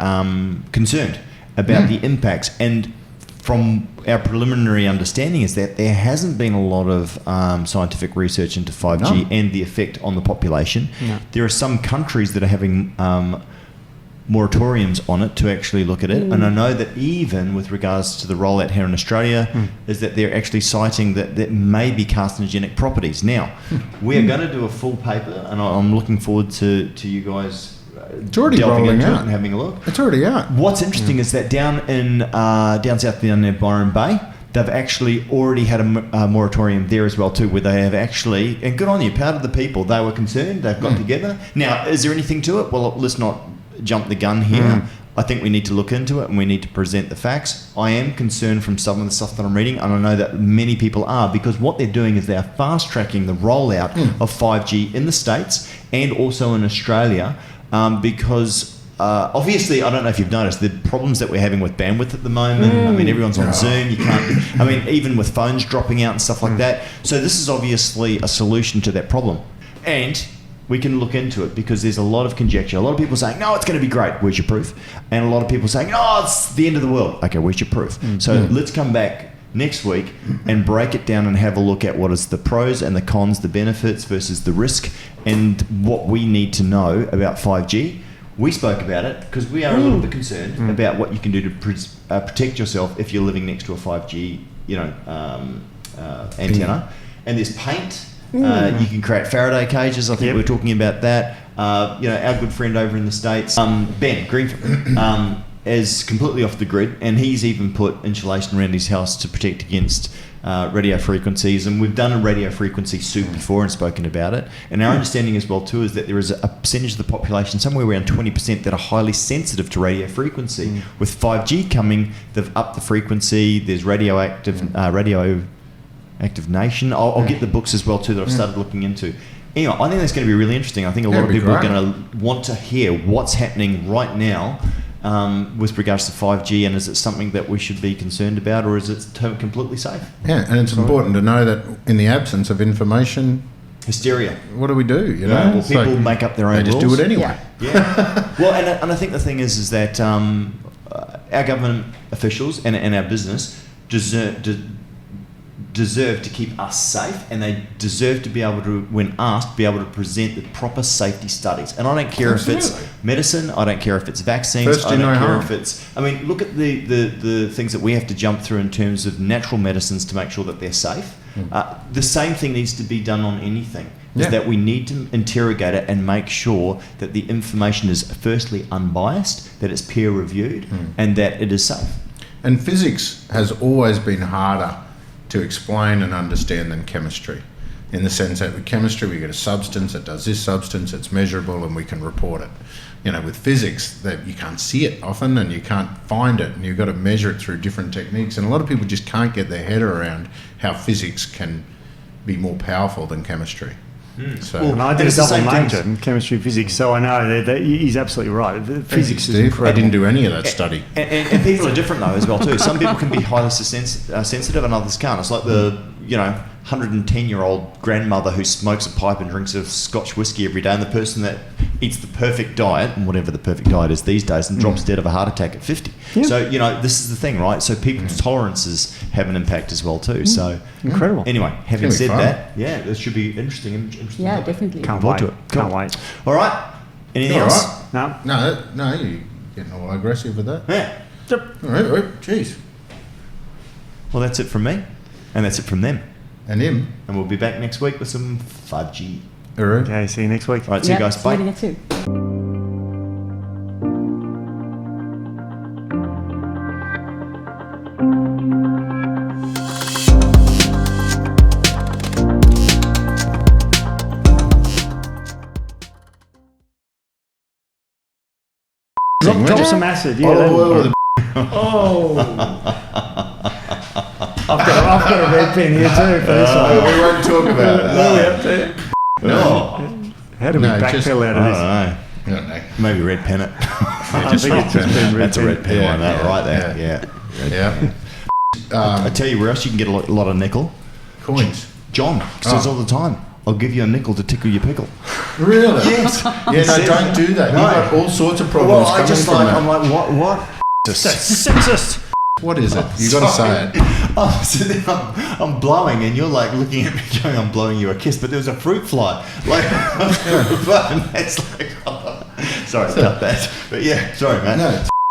concerned about the impacts. And from our preliminary understanding is that there hasn't been a lot of scientific research into 5G and the effect on the population. No. There are some countries that are having moratoriums on it to actually look at it. And I know that even with regards to the rollout here in Australia, is that they're actually citing that there may be carcinogenic properties. Now, we are going to do a full paper, and I'm looking forward to you guys It's already delving rolling into it out. and having a look. It's already out. What's interesting is that down south down near Byron Bay, they've actually already had a moratorium there as well too, where they have actually, and good on you, proud of the people, they were concerned, they've got together. Now, is there anything to it? Well, let's not jump the gun here. I think we need to look into it and we need to present the facts. I am concerned from some of the stuff that I'm reading, and I know that many people are, because what they're doing is they're fast tracking the rollout of 5G in the States and also in Australia, because obviously, I don't know if you've noticed the problems that we're having with bandwidth at the moment. I mean, everyone's on Zoom. You can't. I mean, even with phones dropping out and stuff like that. So this is obviously a solution to that problem, and we can look into it because there's a lot of conjecture. A lot of people saying, "No, it's going to be great. Where's your proof?" And a lot of people saying, "Oh, it's the end of the world." Okay, where's your proof? So let's come back next week and break it down and have a look at what is the pros and the cons, the benefits versus the risk, and what we need to know about 5G. We spoke about it because we are a little bit concerned about what you can do to protect yourself if you're living next to a 5G, antenna. And there's paint. You can create Faraday cages. I think we were talking about that. Our good friend over in the States, Ben Greenfield, is completely off the grid, and he's even put insulation around his house to protect against radio frequencies. And we've done a radio frequency soup before and spoken about it. And our understanding as well too is that there is a percentage of the population, somewhere around 20%, that are highly sensitive to radio frequency. With 5G coming, they've upped the frequency. There's radioactive nation. I'll get the books as well too that I've started looking into. Anyway, I think that's going to be really interesting. I think a lot of people are going to want to hear what's happening right now with regards to 5G, and is it something that we should be concerned about, or is it completely safe? Yeah, and it's important to know that in the absence of information, hysteria. What do we do? Well, people make up their own rules. They just do it anyway. Yeah. Well, and I think the thing is that our government officials and our business deserve to keep us safe, and they deserve to be able to, when asked, be able to present the proper safety studies. And I don't care if it's medicine, I don't care if it's vaccines, I don't care if it's... I mean, look at the things that we have to jump through in terms of natural medicines to make sure that they're safe. The same thing needs to be done on anything, is that we need to interrogate it and make sure that the information is firstly unbiased, that it's peer reviewed, and that it is safe. And physics has always been harder to explain and understand than chemistry, in the sense that with chemistry we get a substance that does this substance, it's measurable and we can report it. With physics, that you can't see it often and you can't find it, and you've got to measure it through different techniques, and a lot of people just can't get their head around how physics can be more powerful than chemistry. So, and I did a double major in chemistry and physics, so I know that he's absolutely right. The physics is incredible. I didn't do any of that study. And people are different though as well too. Some people can be highly sensitive and others can't. It's like the 110-year-old grandmother who smokes a pipe and drinks a Scotch whiskey every day, and the person that eats the perfect diet, and whatever the perfect diet is these days, and drops dead of a heart attack at 50. Yep. So this is the thing, right? So people's tolerances have an impact as well too. So incredible. Anyway, having said that, this should be interesting. Yeah, definitely. Can't wait. Can't wait. All right. Anything else? No. No, you're getting all aggressive with that. Yeah. All right. Jeez. Well, that's it from me, and that's it from them. And him. And we'll be back next week with some 5G. All right. Okay, see you next week. All right, see you guys. Bye. Too. Drop some acid. Yeah. I've got a red pen here too for this one. We won't talk about that. No. How do we backpedal out of this? I don't know. Maybe red pen it. I think it's just been red That's a red pen one, right there. Yeah. I tell you where else you can get a lot of nickel. Coins. John says all the time, I'll give you a nickel to tickle your pickle. Really? Yes. Don't do that. You've got all sorts of problems coming from that. I'm like, what? Sexist. What is it? You got to say it. I'm blowing, and you're like looking at me going, I'm blowing you a kiss, but there was a fruit fly. Like, it's like, sorry, cut that. But yeah, sorry, man. No.